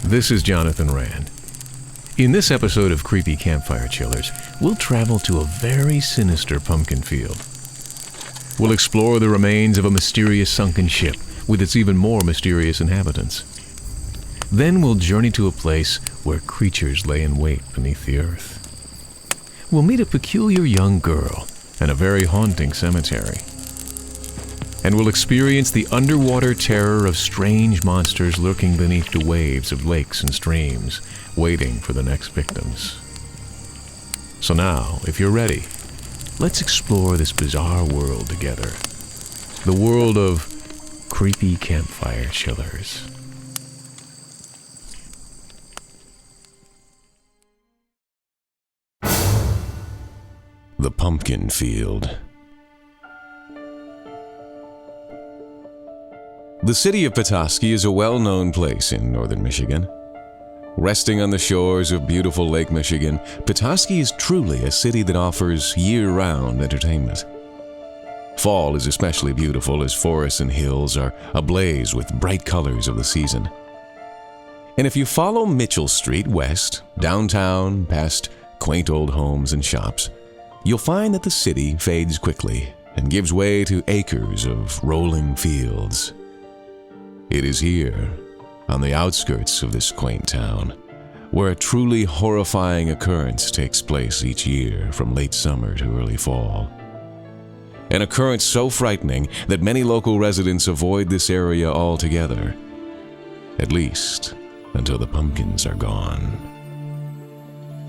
This is Johnathan Rand. In this episode of Creepy Campfire Chillers, we'll travel to a very sinister pumpkin field. We'll explore the remains of a mysterious sunken ship with its even more mysterious inhabitants. Then we'll journey to a place where creatures lay in wait beneath the earth. We'll meet a peculiar young girl and a very haunting cemetery. And we'll experience the underwater terror of strange monsters lurking beneath the waves of lakes and streams, waiting for the next victims. So now, if you're ready, let's explore this bizarre world together. The world of Creepy Campfire Chillers. The Pumpkin Field. The city of Petoskey is a well-known place in northern Michigan. Resting on the shores of beautiful Lake Michigan, Petoskey is truly a city that offers year-round entertainment. Fall is especially beautiful as forests and hills are ablaze with bright colors of the season. And if you follow Mitchell Street west, downtown, past quaint old homes and shops, you'll find that the city fades quickly and gives way to acres of rolling fields. It is here, on the outskirts of this quaint town, where a truly horrifying occurrence takes place each year from late summer to early fall. An occurrence so frightening that many local residents avoid this area altogether, at least until the pumpkins are gone.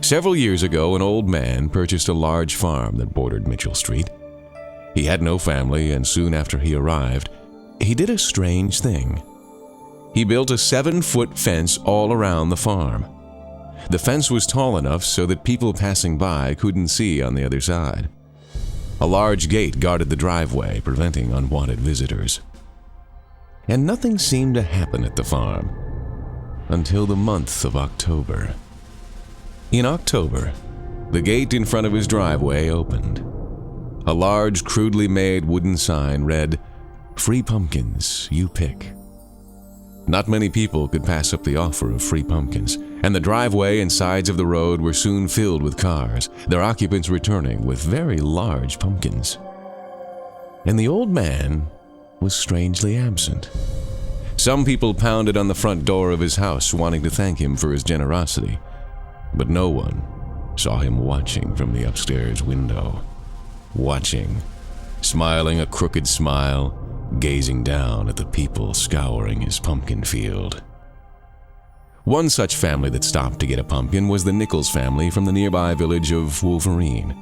Several years ago, an old man purchased a large farm that bordered Mitchell Street. He had no family, and soon after he arrived, he did a strange thing. He built a 7-foot fence all around the farm. The fence was tall enough so that people passing by couldn't see on the other side. A large gate guarded the driveway, preventing unwanted visitors. And nothing seemed to happen at the farm until the month of October. In October, the gate in front of his driveway opened. A large, crudely made wooden sign read, "Free pumpkins, you pick." Not many people could pass up the offer of free pumpkins, and the driveway and sides of the road were soon filled with cars, their occupants returning with very large pumpkins. And the old man was strangely absent. Some people pounded on the front door of his house, wanting to thank him for his generosity, but no one saw him watching from the upstairs window. Watching, smiling a crooked smile, gazing down at the people scouring his pumpkin field. One such family that stopped to get a pumpkin was the Nichols family from the nearby village of Wolverine.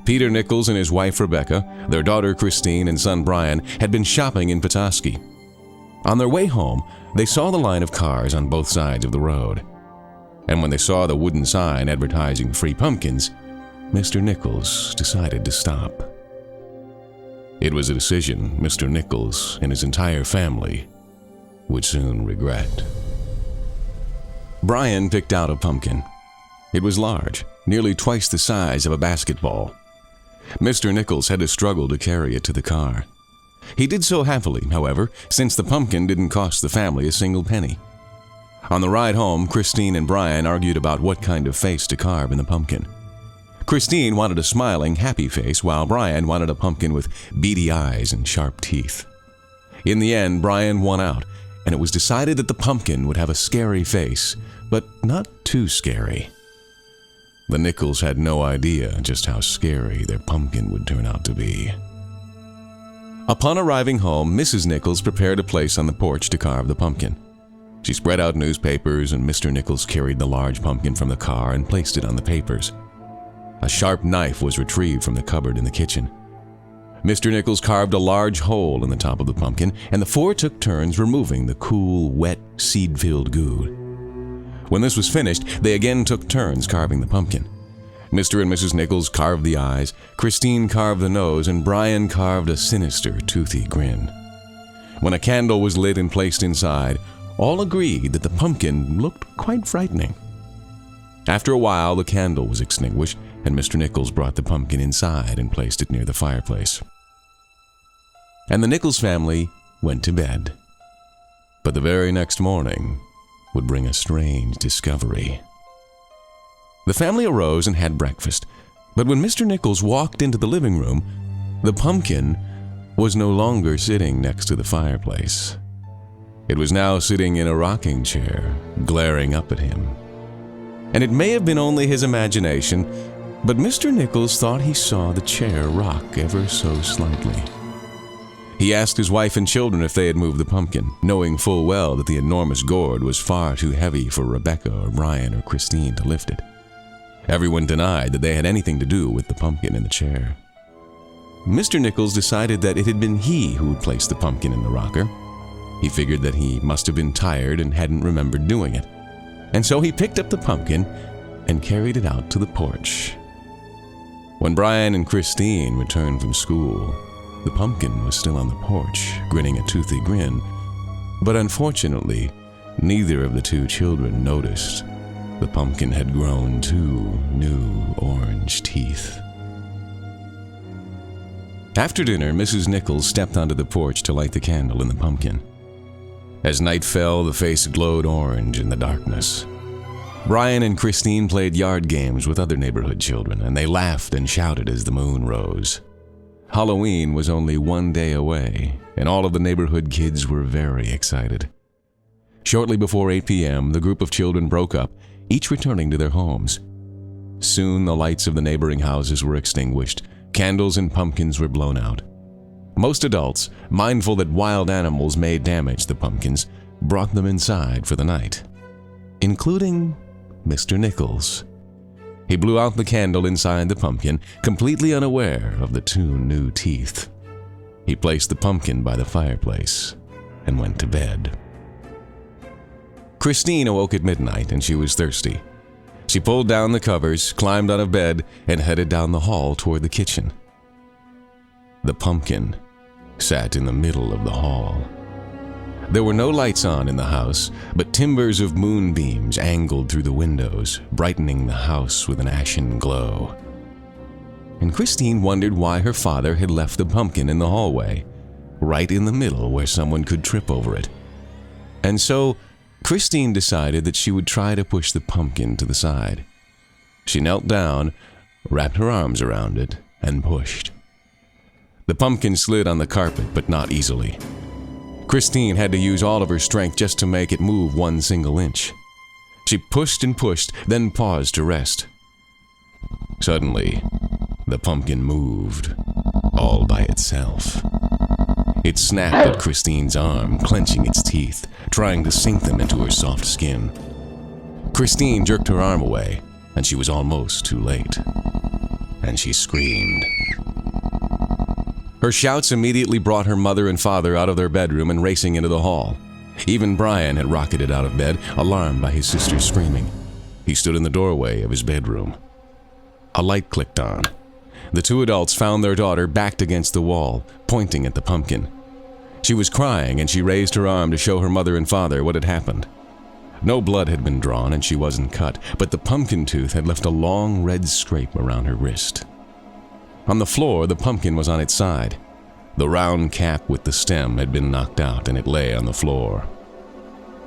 Peter Nichols and his wife Rebecca, their daughter Christine, and son Brian had been shopping in Petoskey. On their way home, they saw the line of cars on both sides of the road. And when they saw the wooden sign advertising free pumpkins, Mr. Nichols decided to stop. It was a decision Mr. Nichols and his entire family would soon regret. Brian picked out a pumpkin. It was large, nearly twice the size of a basketball. Mr. Nichols had to struggle to carry it to the car. He did so happily, however, since the pumpkin didn't cost the family a single penny. On the ride home, Christine and Brian argued about what kind of face to carve in the pumpkin. Christine wanted a smiling, happy face, while Brian wanted a pumpkin with beady eyes and sharp teeth. In the end, Brian won out, and it was decided that the pumpkin would have a scary face, but not too scary. The Nichols had no idea just how scary their pumpkin would turn out to be. Upon arriving home, Mrs. Nichols prepared a place on the porch to carve the pumpkin. She spread out newspapers, and Mr. Nichols carried the large pumpkin from the car and placed it on the papers. A sharp knife was retrieved from the cupboard in the kitchen. Mr. Nichols carved a large hole in the top of the pumpkin, and the four took turns removing the cool, wet, seed-filled goo. When this was finished, they again took turns carving the pumpkin. Mr. and Mrs. Nichols carved the eyes, Christine carved the nose, and Brian carved a sinister, toothy grin. When a candle was lit and placed inside, all agreed that the pumpkin looked quite frightening. After a while, the candle was extinguished, and Mr. Nichols brought the pumpkin inside and placed it near the fireplace. And the Nichols family went to bed. But the very next morning, would bring a strange discovery. The family arose and had breakfast, but when Mr. Nichols walked into the living room, the pumpkin was no longer sitting next to the fireplace. It was now sitting in a rocking chair, glaring up at him. And it may have been only his imagination, but Mr. Nichols thought he saw the chair rock ever so slightly. He asked his wife and children if they had moved the pumpkin, knowing full well that the enormous gourd was far too heavy for Rebecca or Brian or Christine to lift it. Everyone denied that they had anything to do with the pumpkin in the chair. Mr. Nichols decided that it had been he who had placed the pumpkin in the rocker. He figured that he must have been tired and hadn't remembered doing it. And so he picked up the pumpkin and carried it out to the porch. When Brian and Christine returned from school, the pumpkin was still on the porch, grinning a toothy grin. But unfortunately, neither of the two children noticed the pumpkin had grown 2 new orange teeth. After dinner, Mrs. Nichols stepped onto the porch to light the candle in the pumpkin. As night fell, the face glowed orange in the darkness. Brian and Christine played yard games with other neighborhood children, and they laughed and shouted as the moon rose. Halloween was only 1 day away, and all of the neighborhood kids were very excited. Shortly before 8 p.m., the group of children broke up, each returning to their homes. Soon the lights of the neighboring houses were extinguished, candles and pumpkins were blown out. Most adults, mindful that wild animals may damage the pumpkins, brought them inside for the night, including Mr. Nichols. He blew out the candle inside the pumpkin, completely unaware of the 2 new teeth. He placed the pumpkin by the fireplace and went to bed. Christine awoke at midnight and she was thirsty. She pulled down the covers, climbed out of bed, and headed down the hall toward the kitchen. The pumpkin sat in the middle of the hall. There were no lights on in the house, but timbers of moonbeams angled through the windows, brightening the house with an ashen glow. And Christine wondered why her father had left the pumpkin in the hallway, right in the middle where someone could trip over it. And so, Christine decided that she would try to push the pumpkin to the side. She knelt down, wrapped her arms around it, and pushed. The pumpkin slid on the carpet, but not easily. Christine had to use all of her strength just to make it move 1 single inch. She pushed and pushed, then paused to rest. Suddenly, the pumpkin moved, all by itself. It snapped at Christine's arm, clenching its teeth, trying to sink them into her soft skin. Christine jerked her arm away, and she was almost too late. And she screamed. Her shouts immediately brought her mother and father out of their bedroom and racing into the hall. Even Brian had rocketed out of bed, alarmed by his sister's screaming. He stood in the doorway of his bedroom. A light clicked on. The 2 adults found their daughter backed against the wall, pointing at the pumpkin. She was crying, and she raised her arm to show her mother and father what had happened. No blood had been drawn, and she wasn't cut, but the pumpkin tooth had left a long red scrape around her wrist. On the floor, the pumpkin was on its side. The round cap with the stem had been knocked out, and it lay on the floor.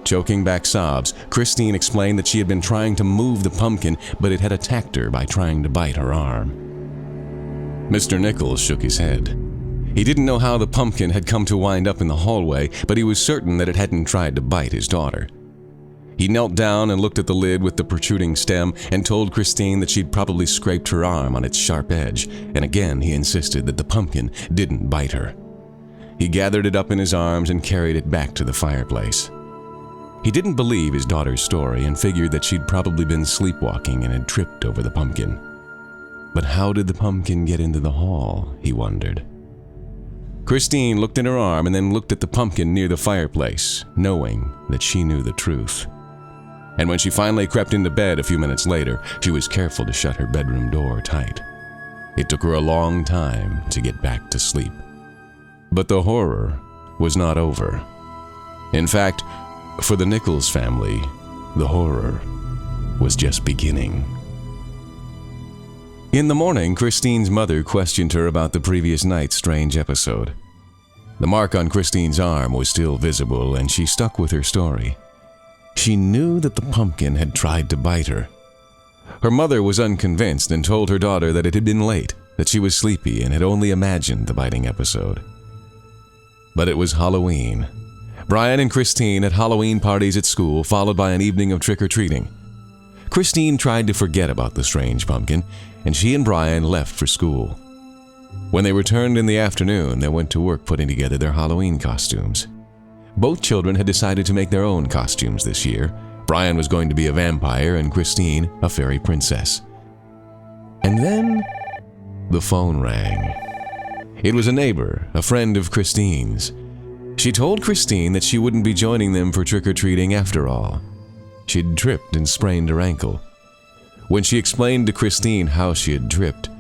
Choking back sobs, Christine explained that she had been trying to move the pumpkin, but it had attacked her by trying to bite her arm. Mr. Nichols shook his head. He didn't know how the pumpkin had come to wind up in the hallway, but he was certain that it hadn't tried to bite his daughter. He knelt down and looked at the lid with the protruding stem and told Christine that she'd probably scraped her arm on its sharp edge, and again he insisted that the pumpkin didn't bite her. He gathered it up in his arms and carried it back to the fireplace. He didn't believe his daughter's story and figured that she'd probably been sleepwalking and had tripped over the pumpkin. But how did the pumpkin get into the hall, he wondered. Christine looked in her arm and then looked at the pumpkin near the fireplace, knowing that she knew the truth. And when she finally crept into bed a few minutes later, she was careful to shut her bedroom door tight. It took her a long time to get back to sleep. But the horror was not over. In fact, for the Nichols family, the horror was just beginning. In the morning, Christine's mother questioned her about the previous night's strange episode. The mark on Christine's arm was still visible, and she stuck with her story. She knew that the pumpkin had tried to bite her. Her mother was unconvinced and told her daughter that it had been late, that she was sleepy and had only imagined the biting episode. But it was Halloween. Brian and Christine had Halloween parties at school, followed by an evening of trick-or-treating. Christine tried to forget about the strange pumpkin, and she and Brian left for school. When they returned in the afternoon, they went to work putting together their Halloween costumes. Both children had decided to make their own costumes this year. Brian was going to be a vampire and Christine a fairy princess. And then the phone rang. It was a neighbor, a friend of Christine's. She told Christine that she wouldn't be joining them for trick-or-treating after all. She'd tripped and sprained her ankle. When she explained to Christine how she had tripped,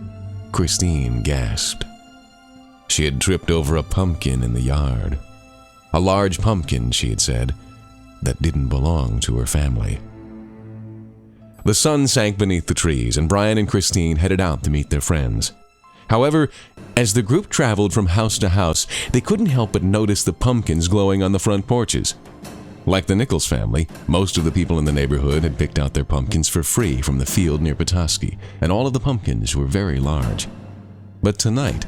Christine gasped. She had tripped over a pumpkin in the yard. A large pumpkin, she had said, that didn't belong to her family. The sun sank beneath the trees, and Brian and Christine headed out to meet their friends. However, as the group traveled from house to house, they couldn't help but notice the pumpkins glowing on the front porches. Like the Nichols family, most of the people in the neighborhood had picked out their pumpkins for free from the field near Petoskey, and all of the pumpkins were very large. But tonight,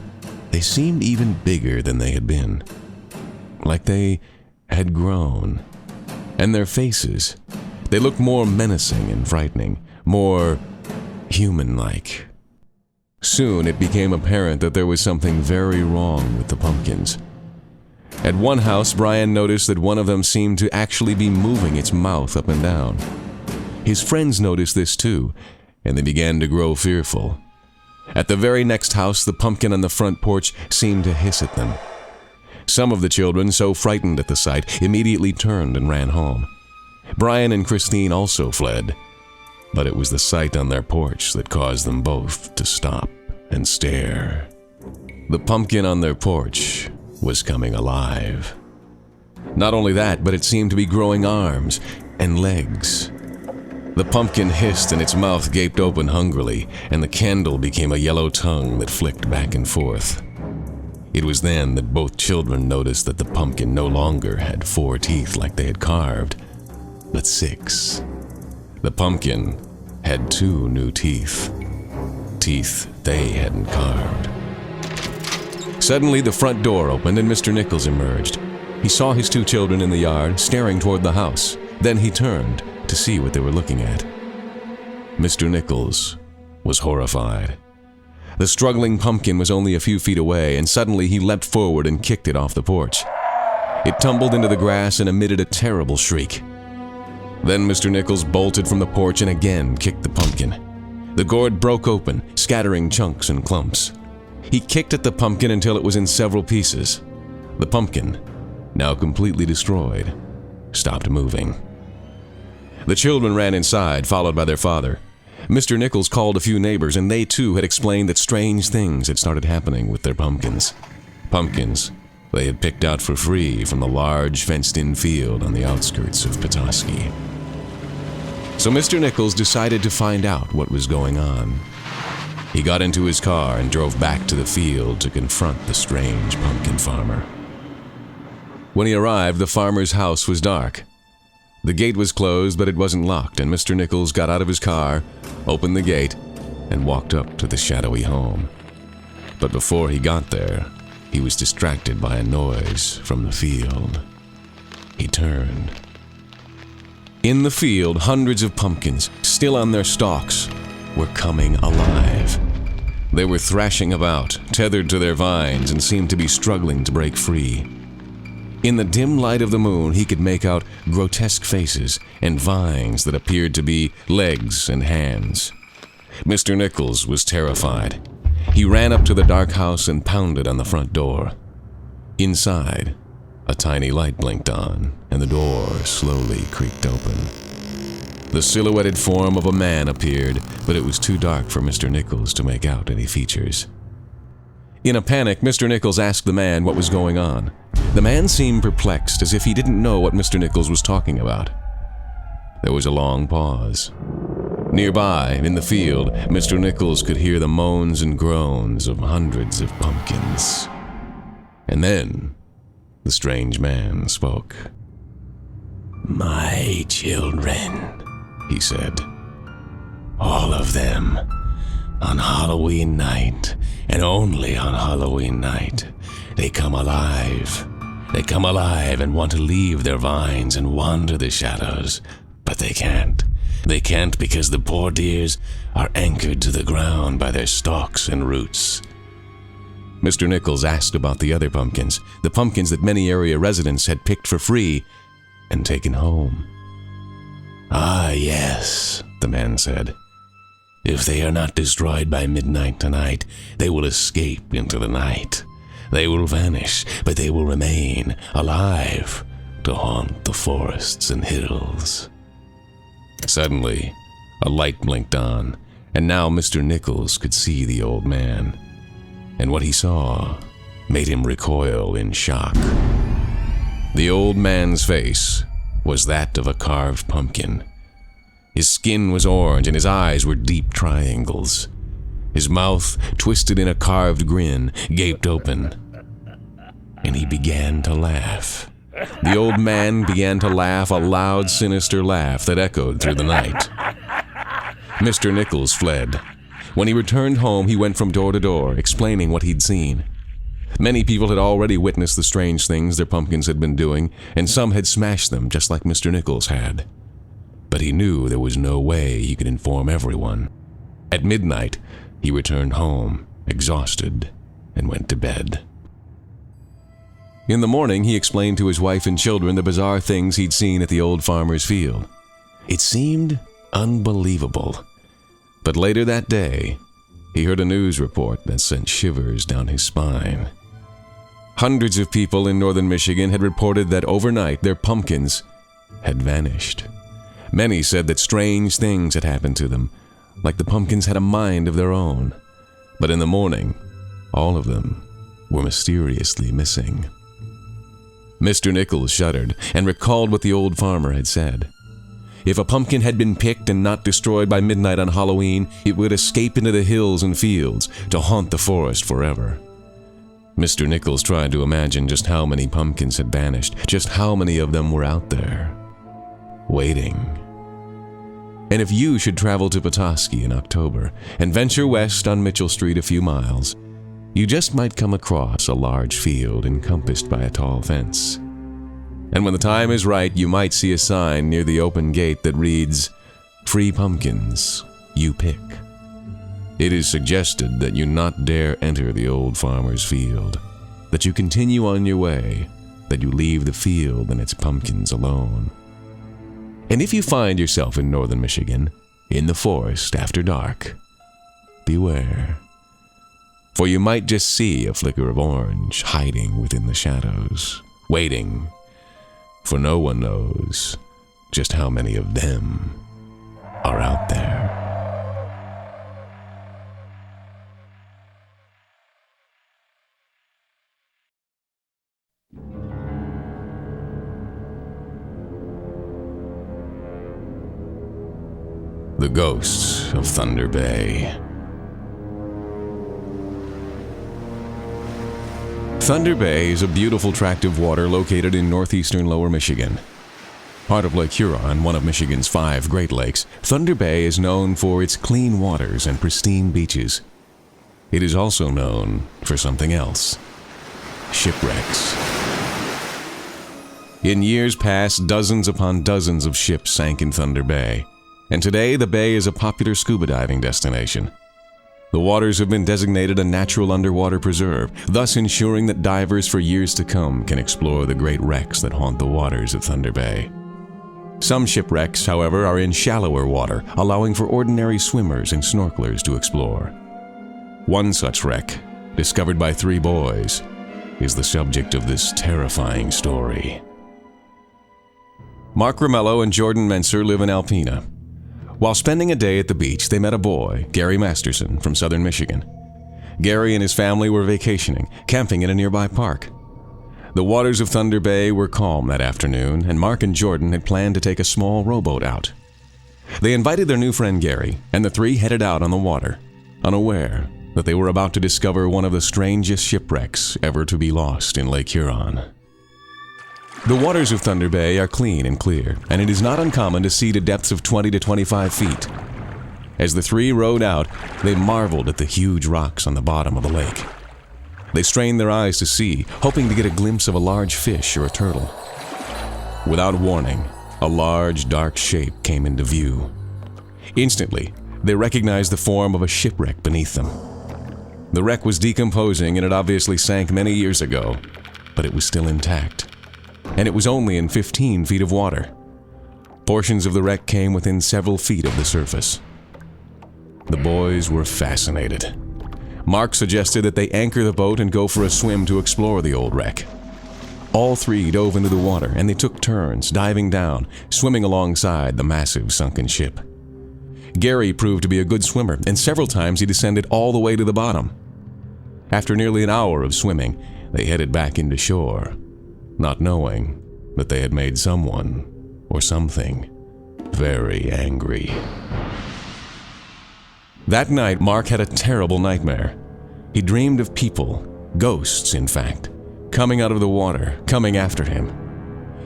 they seemed even bigger than they had been. Like they had grown. And their faces, they looked more menacing and frightening, more human-like. Soon it became apparent that there was something very wrong with the pumpkins. At one house, Brian noticed that one of them seemed to actually be moving its mouth up and down. His friends noticed this too, and they began to grow fearful. At the very next house, the pumpkin on the front porch seemed to hiss at them. Some of the children, so frightened at the sight, immediately turned and ran home. Brian and Christine also fled, but it was the sight on their porch that caused them both to stop and stare. The pumpkin on their porch was coming alive. Not only that, but it seemed to be growing arms and legs. The pumpkin hissed and its mouth gaped open hungrily, and the candle became a yellow tongue that flicked back and forth. It was then that both children noticed that the pumpkin no longer had 4 teeth like they had carved, but 6. The pumpkin had 2 new teeth. Teeth they hadn't carved. Suddenly, the front door opened and Mr. Nichols emerged. He saw his 2 children in the yard, staring toward the house. Then he turned to see what they were looking at. Mr. Nichols was horrified. The struggling pumpkin was only a few feet away, and suddenly he leapt forward and kicked it off the porch. It tumbled into the grass and emitted a terrible shriek. Then Mr. Nichols bolted from the porch and again kicked the pumpkin. The gourd broke open, scattering chunks and clumps. He kicked at the pumpkin until it was in several pieces. The pumpkin, now completely destroyed, stopped moving. The children ran inside, followed by their father. Mr. Nichols called a few neighbors, and they too had explained that strange things had started happening with their pumpkins. Pumpkins they had picked out for free from the large fenced-in field on the outskirts of Petoskey. So Mr. Nichols decided to find out what was going on. He got into his car and drove back to the field to confront the strange pumpkin farmer. When he arrived, the farmer's house was dark. The gate was closed, but it wasn't locked, and Mr. Nichols got out of his car, opened the gate, and walked up to the shadowy home. But before he got there, he was distracted by a noise from the field. He turned. In the field, hundreds of pumpkins, still on their stalks, were coming alive. They were thrashing about, tethered to their vines, and seemed to be struggling to break free. In the dim light of the moon, he could make out grotesque faces and vines that appeared to be legs and hands. Mr. Nichols was terrified. He ran up to the dark house and pounded on the front door. Inside, a tiny light blinked on, and the door slowly creaked open. The silhouetted form of a man appeared, but it was too dark for Mr. Nichols to make out any features. In a panic, Mr. Nichols asked the man what was going on. The man seemed perplexed, as if he didn't know what Mr. Nichols was talking about. There was a long pause. Nearby, in the field, Mr. Nichols could hear the moans and groans of hundreds of pumpkins. And then, the strange man spoke. "My children," he said. "All of them. On Halloween night, and only on Halloween night, they come alive. They come alive and want to leave their vines and wander the shadows, but they can't. They can't because the poor deers are anchored to the ground by their stalks and roots." Mr. Nichols asked about the other pumpkins, the pumpkins that many area residents had picked for free and taken home. "Ah, yes," the man said. "If they are not destroyed by midnight tonight, they will escape into the night. They will vanish, but they will remain alive to haunt the forests and hills." Suddenly, a light blinked on, and now Mr. Nichols could see the old man. And what he saw made him recoil in shock. The old man's face was that of a carved pumpkin. His skin was orange and his eyes were deep triangles. His mouth, twisted in a carved grin, gaped open. And he began to laugh. The old man began to laugh, a loud, sinister laugh that echoed through the night. Mr. Nichols fled. When he returned home, he went from door to door, explaining what he'd seen. Many people had already witnessed the strange things their pumpkins had been doing, and some had smashed them just like Mr. Nichols had. But he knew there was no way he could inform everyone. At midnight, he returned home, exhausted, and went to bed. In the morning, he explained to his wife and children the bizarre things he'd seen at the old farmer's field. It seemed unbelievable. But later that day, he heard a news report that sent shivers down his spine. Hundreds of people in northern Michigan had reported that overnight their pumpkins had vanished. Many said that strange things had happened to them, like the pumpkins had a mind of their own. But in the morning, all of them were mysteriously missing. Mr. Nichols shuddered and recalled what the old farmer had said. If a pumpkin had been picked and not destroyed by midnight on Halloween, it would escape into the hills and fields to haunt the forest forever. Mr. Nichols tried to imagine just how many pumpkins had vanished, just how many of them were out there, waiting. And if you should travel to Petoskey in October and venture west on Mitchell Street a few miles, you just might come across a large field encompassed by a tall fence. And when the time is right, you might see a sign near the open gate that reads, "Free pumpkins, you pick." It is suggested that you not dare enter the old farmer's field, that you continue on your way, that you leave the field and its pumpkins alone. And if you find yourself in northern Michigan, in the forest after dark, beware. For you might just see a flicker of orange hiding within the shadows, waiting. For no one knows just how many of them are out there. The Ghosts of Thunder Bay. Thunder Bay is a beautiful tract of water located in northeastern Lower Michigan. Part of Lake Huron, one of Michigan's 5 Great Lakes, Thunder Bay is known for its clean waters and pristine beaches. It is also known for something else: shipwrecks. In years past, dozens upon dozens of ships sank in Thunder Bay, and today the bay is a popular scuba diving destination. The waters have been designated a natural underwater preserve, thus ensuring that divers for years to come can explore the great wrecks that haunt the waters of Thunder Bay. Some shipwrecks, however, are in shallower water, allowing for ordinary swimmers and snorkelers to explore. One such wreck, discovered by 3 boys, is the subject of this terrifying story. Mark Romello and Jordan Menser live in Alpena. While spending a day at the beach, they met a boy, Gary Masterson, from southern Michigan. Gary and his family were vacationing, camping in a nearby park. The waters of Thunder Bay were calm that afternoon, and Mark and Jordan had planned to take a small rowboat out. They invited their new friend Gary, and the 3 headed out on the water, unaware that they were about to discover one of the strangest shipwrecks ever to be lost in Lake Huron. The waters of Thunder Bay are clean and clear, and it is not uncommon to see to depths of 20 to 25 feet. As the three rowed out, they marveled at the huge rocks on the bottom of the lake. They strained their eyes to see, hoping to get a glimpse of a large fish or a turtle. Without warning, a large, dark shape came into view. Instantly, they recognized the form of a shipwreck beneath them. The wreck was decomposing and it obviously sank many years ago, but it was still intact. And it was only in 15 feet of water. Portions of the wreck came within several feet of the surface. The boys were fascinated. Mark suggested that they anchor the boat and go for a swim to explore the old wreck. All three dove into the water and they took turns diving down, swimming alongside the massive sunken ship. Gary proved to be a good swimmer, and several times he descended all the way to the bottom. After nearly an hour of swimming, they headed back into shore, not knowing that they had made someone or something very angry. That night, Mark had a terrible nightmare. He dreamed of people, ghosts in fact, coming out of the water, coming after him.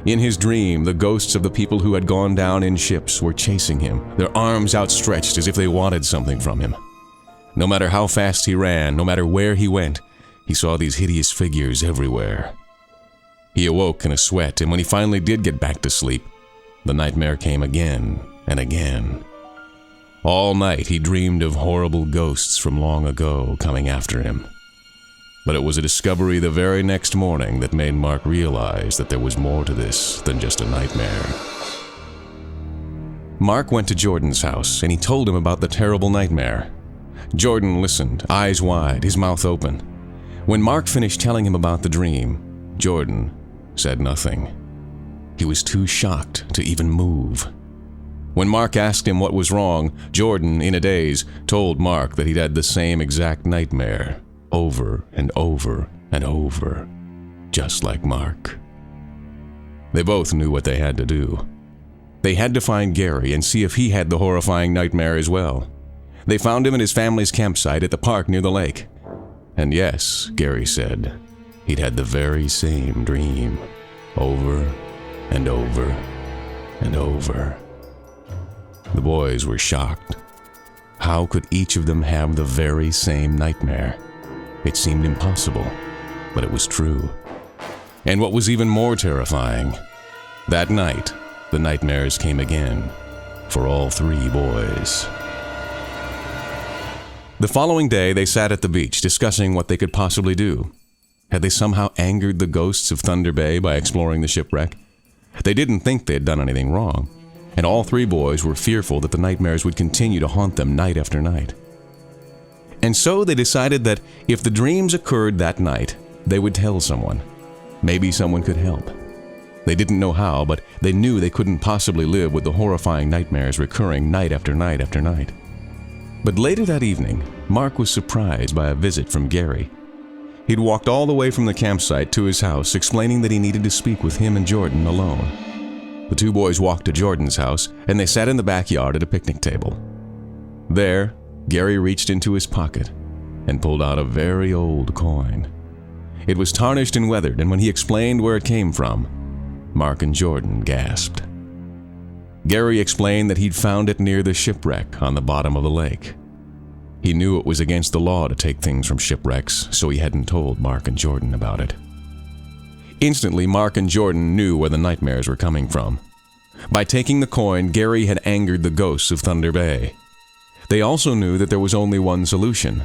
In his dream, the ghosts of the people who had gone down in ships were chasing him, their arms outstretched as if they wanted something from him. No matter how fast he ran, no matter where he went, he saw these hideous figures everywhere. He awoke in a sweat, and when he finally did get back to sleep, the nightmare came again and again. All night he dreamed of horrible ghosts from long ago coming after him. But it was a discovery the very next morning that made Mark realize that there was more to this than just a nightmare. Mark went to Jordan's house and he told him about the terrible nightmare. Jordan listened, eyes wide, his mouth open. When Mark finished telling him about the dream, Jordan said nothing. He was too shocked to even move. When Mark asked him what was wrong, Jordan, in a daze, told Mark that he'd had the same exact nightmare over and over and over, just like Mark. They both knew what they had to do. They had to find Gary and see if he had the horrifying nightmare as well. They found him at his family's campsite at the park near the lake. And yes, Gary said, he'd had the very same dream, over and over and over. The boys were shocked. How could each of them have the very same nightmare? It seemed impossible, but it was true. And what was even more terrifying, that night, the nightmares came again for all three boys. The following day, they sat at the beach discussing what they could possibly do. Had they somehow angered the ghosts of Thunder Bay by exploring the shipwreck? They didn't think they had done anything wrong, and all three boys were fearful that the nightmares would continue to haunt them night after night. And so they decided that if the dreams occurred that night, they would tell someone. Maybe someone could help. They didn't know how, but they knew they couldn't possibly live with the horrifying nightmares recurring night after night after night. But later that evening, Mark was surprised by a visit from Gary. He'd walked all the way from the campsite to his house, explaining that he needed to speak with him and Jordan alone. The two boys walked to Jordan's house, and they sat in the backyard at a picnic table. There, Gary reached into his pocket and pulled out a very old coin. It was tarnished and weathered, and when he explained where it came from, Mark and Jordan gasped. Gary explained that he'd found it near the shipwreck on the bottom of the lake. He knew it was against the law to take things from shipwrecks, so he hadn't told Mark and Jordan about it. Instantly, Mark and Jordan knew where the nightmares were coming from. By taking the coin, Gary had angered the ghosts of Thunder Bay. They also knew that there was only one solution.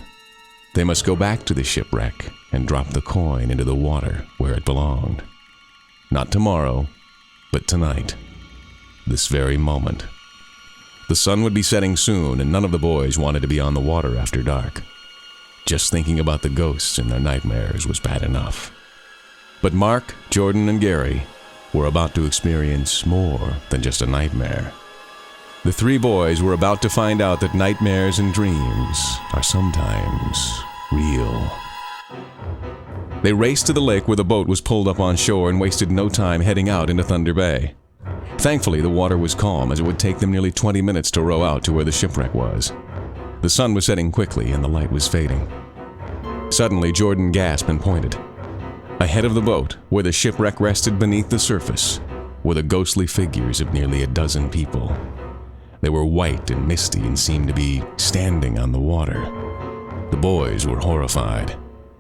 They must go back to the shipwreck and drop the coin into the water where it belonged. Not tomorrow, but tonight. This very moment. The sun would be setting soon, and none of the boys wanted to be on the water after dark. Just thinking about the ghosts in their nightmares was bad enough. But Mark, Jordan, and Gary were about to experience more than just a nightmare. The three boys were about to find out that nightmares and dreams are sometimes real. They raced to the lake where the boat was pulled up on shore and wasted no time heading out into Thunder Bay. Thankfully, the water was calm, as it would take them nearly 20 minutes to row out to where the shipwreck was. The sun was setting quickly and the light was fading. Suddenly, Jordan gasped and pointed. Ahead of the boat, where the shipwreck rested beneath the surface, were the ghostly figures of nearly a dozen people. They were white and misty and seemed to be standing on the water. The boys were horrified.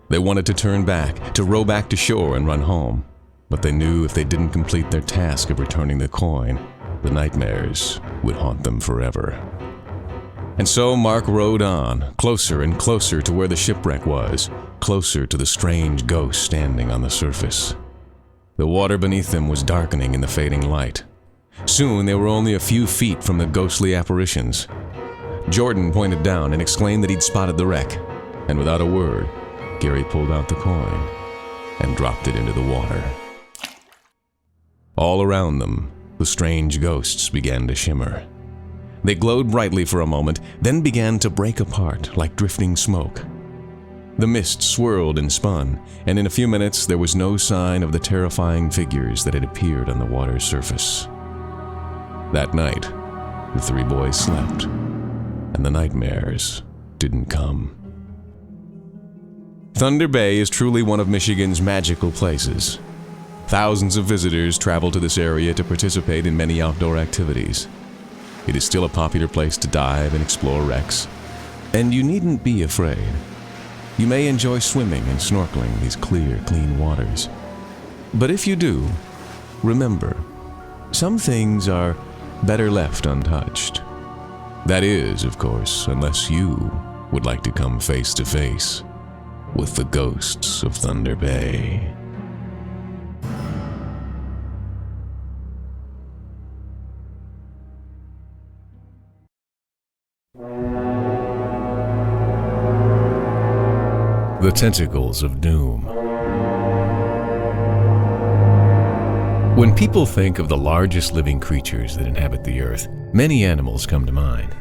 They wanted to turn back, to row back to shore and run home. But they knew if they didn't complete their task of returning the coin, the nightmares would haunt them forever. And so Mark rowed on, closer and closer to where the shipwreck was, closer to the strange ghost standing on the surface. The water beneath them was darkening in the fading light. Soon they were only a few feet from the ghostly apparitions. Jordan pointed down and exclaimed that he'd spotted the wreck, and without a word, Gary pulled out the coin and dropped it into the water. All around them, the strange ghosts began to shimmer. They glowed brightly for a moment, then began to break apart like drifting smoke. The mist swirled and spun, and in a few minutes there was no sign of the terrifying figures that had appeared on the water's surface. That night, the three boys slept, and the nightmares didn't come. Thunder Bay is truly one of Michigan's magical places. Thousands of visitors travel to this area to participate in many outdoor activities. It is still a popular place to dive and explore wrecks, and you needn't be afraid. You may enjoy swimming and snorkeling these clear, clean waters. But if you do, remember, some things are better left untouched. That is, of course, unless you would like to come face to face with the ghosts of Thunder Bay. The Tentacles of Doom. When people think of the largest living creatures that inhabit the earth, many animals come to mind.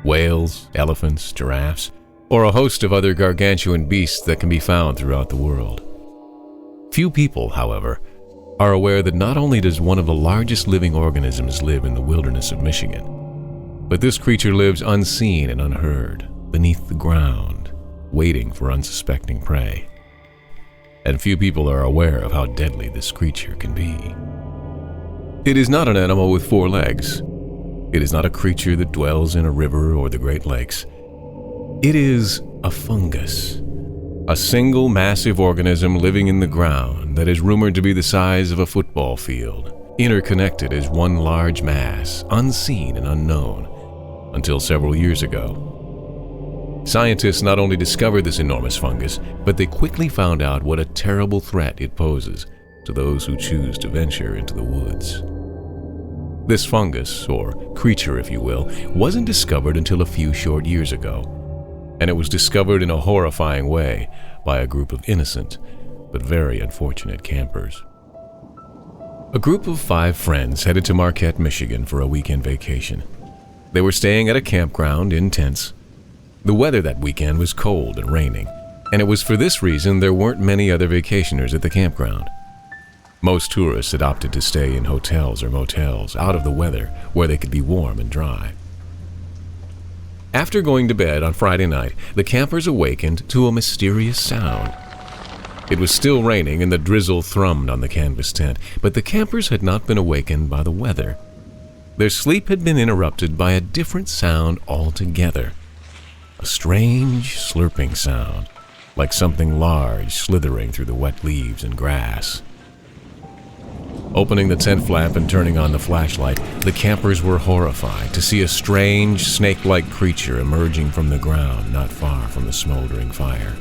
Whales, elephants, giraffes, or a host of other gargantuan beasts that can be found throughout the world. Few people, however, are aware that not only does one of the largest living organisms live in the wilderness of Michigan, but this creature lives unseen and unheard, beneath the ground, waiting for unsuspecting prey. And few people are aware of how deadly this creature can be. It is not an animal with 4 legs. It is not a creature that dwells in a river or the Great Lakes. It is a fungus, a single massive organism living in the ground that is rumored to be the size of a football field, interconnected as one large mass, unseen and unknown, until several years ago. Scientists not only discovered this enormous fungus, but they quickly found out what a terrible threat it poses to those who choose to venture into the woods. This fungus, or creature if you will, wasn't discovered until a few short years ago, and it was discovered in a horrifying way by a group of innocent but very unfortunate campers. A group of 5 friends headed to Marquette, Michigan for a weekend vacation. They were staying at a campground in tents. The weather that weekend was cold and raining, and it was for this reason there weren't many other vacationers at the campground. Most tourists had opted to stay in hotels or motels, out of the weather, where they could be warm and dry. After going to bed on Friday night, the campers awakened to a mysterious sound. It was still raining and the drizzle thrummed on the canvas tent, but the campers had not been awakened by the weather. Their sleep had been interrupted by a different sound altogether. A strange slurping sound, like something large slithering through the wet leaves and grass. Opening the tent flap and turning on the flashlight, the campers were horrified to see a strange, snake-like creature emerging from the ground not far from the smoldering fire.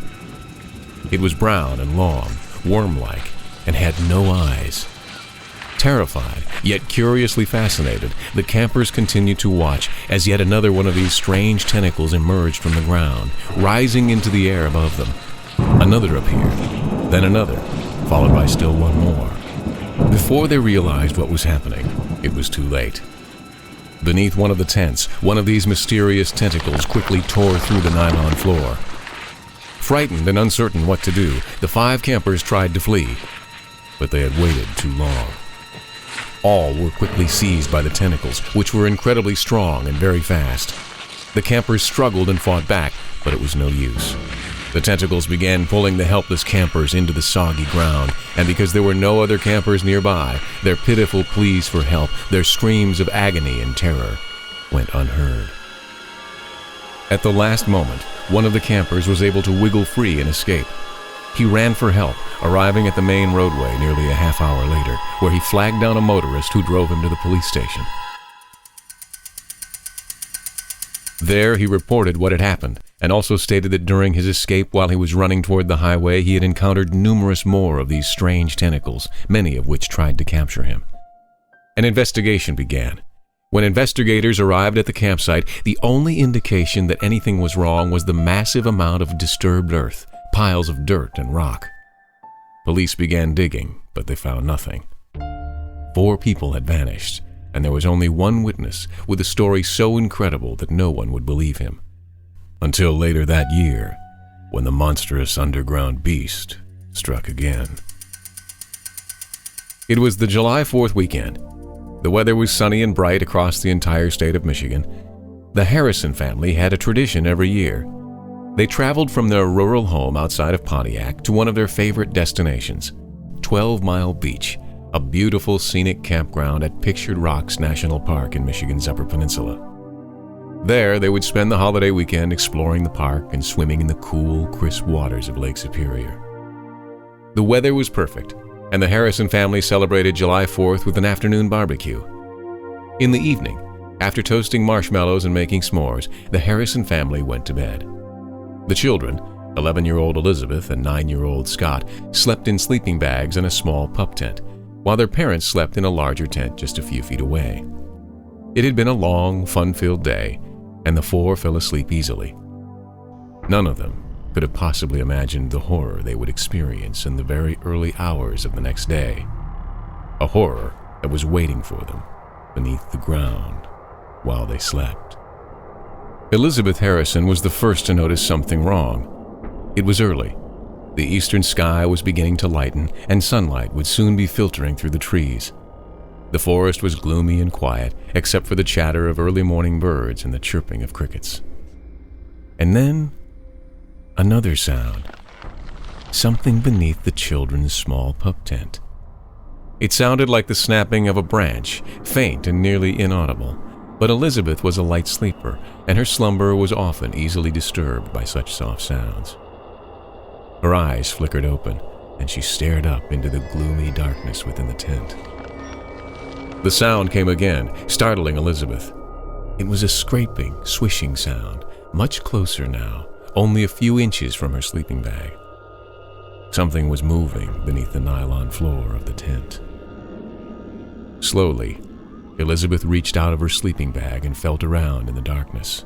It was brown and long, worm-like, and had no eyes. Terrified, yet curiously fascinated, the campers continued to watch as yet another one of these strange tentacles emerged from the ground, rising into the air above them. Another appeared, then another, followed by still one more. Before they realized what was happening, it was too late. Beneath one of the tents, one of these mysterious tentacles quickly tore through the nylon floor. Frightened and uncertain what to do, the 5 campers tried to flee, but they had waited too long. All were quickly seized by the tentacles, which were incredibly strong and very fast. The campers struggled and fought back, but it was no use. The tentacles began pulling the helpless campers into the soggy ground, and because there were no other campers nearby, their pitiful pleas for help, their screams of agony and terror, went unheard. At the last moment, one of the campers was able to wiggle free and escape. He ran for help, arriving at the main roadway nearly a half hour later, where he flagged down a motorist who drove him to the police station. There, he reported what had happened, and also stated that during his escape while he was running toward the highway, he had encountered numerous more of these strange tentacles, many of which tried to capture him. An investigation began. When investigators arrived at the campsite, the only indication that anything was wrong was the massive amount of disturbed earth, piles of dirt and rock. Police began digging, but they found nothing. 4 people had vanished, and there was only one witness with a story so incredible that no one would believe him. Until later that year, when the monstrous underground beast struck again. It was the July 4th weekend. The weather was sunny and bright across the entire state of Michigan. The Harrison family had a tradition every year. They traveled from their rural home outside of Pontiac to one of their favorite destinations, 12 Mile Beach, a beautiful scenic campground at Pictured Rocks National Park in Michigan's Upper Peninsula. There, they would spend the holiday weekend exploring the park and swimming in the cool, crisp waters of Lake Superior. The weather was perfect, and the Harrison family celebrated July 4th with an afternoon barbecue. In the evening, after toasting marshmallows and making s'mores, the Harrison family went to bed. The children, 11-year-old Elizabeth and 9-year-old Scott, slept in sleeping bags in a small pup tent, while their parents slept in a larger tent just a few feet away. It had been a long, fun-filled day, and the 4 fell asleep easily. None of them could have possibly imagined the horror they would experience in the very early hours of the next day, a horror that was waiting for them beneath the ground while they slept. Elizabeth Harrison was the first to notice something wrong. It was early. The eastern sky was beginning to lighten, and sunlight would soon be filtering through the trees. The forest was gloomy and quiet, except for the chatter of early morning birds and the chirping of crickets. And then, another sound. Something beneath the children's small pup tent. It sounded like the snapping of a branch, faint and nearly inaudible. But Elizabeth was a light sleeper, and her slumber was often easily disturbed by such soft sounds. Her eyes flickered open, and she stared up into the gloomy darkness within the tent. The sound came again, startling Elizabeth. It was a scraping, swishing sound, much closer now, only a few inches from her sleeping bag. Something was moving beneath the nylon floor of the tent. Slowly, Elizabeth reached out of her sleeping bag and felt around in the darkness.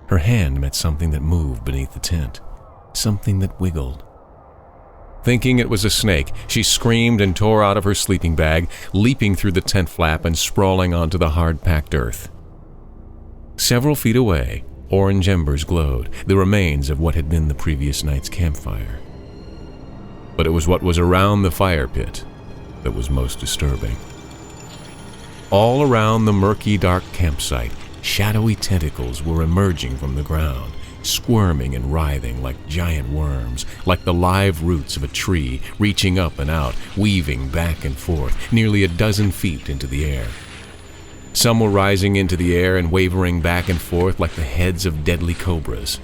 Her hand met something that moved beneath the tent, something that wiggled. Thinking it was a snake, she screamed and tore out of her sleeping bag, leaping through the tent flap and sprawling onto the hard-packed earth. Several feet away, orange embers glowed, the remains of what had been the previous night's campfire. But it was what was around the fire pit that was most disturbing. All around the murky, dark campsite, shadowy tentacles were emerging from the ground, squirming and writhing like giant worms, like the live roots of a tree, reaching up and out, weaving back and forth, nearly a dozen feet into the air. Some were rising into the air and wavering back and forth like the heads of deadly cobras.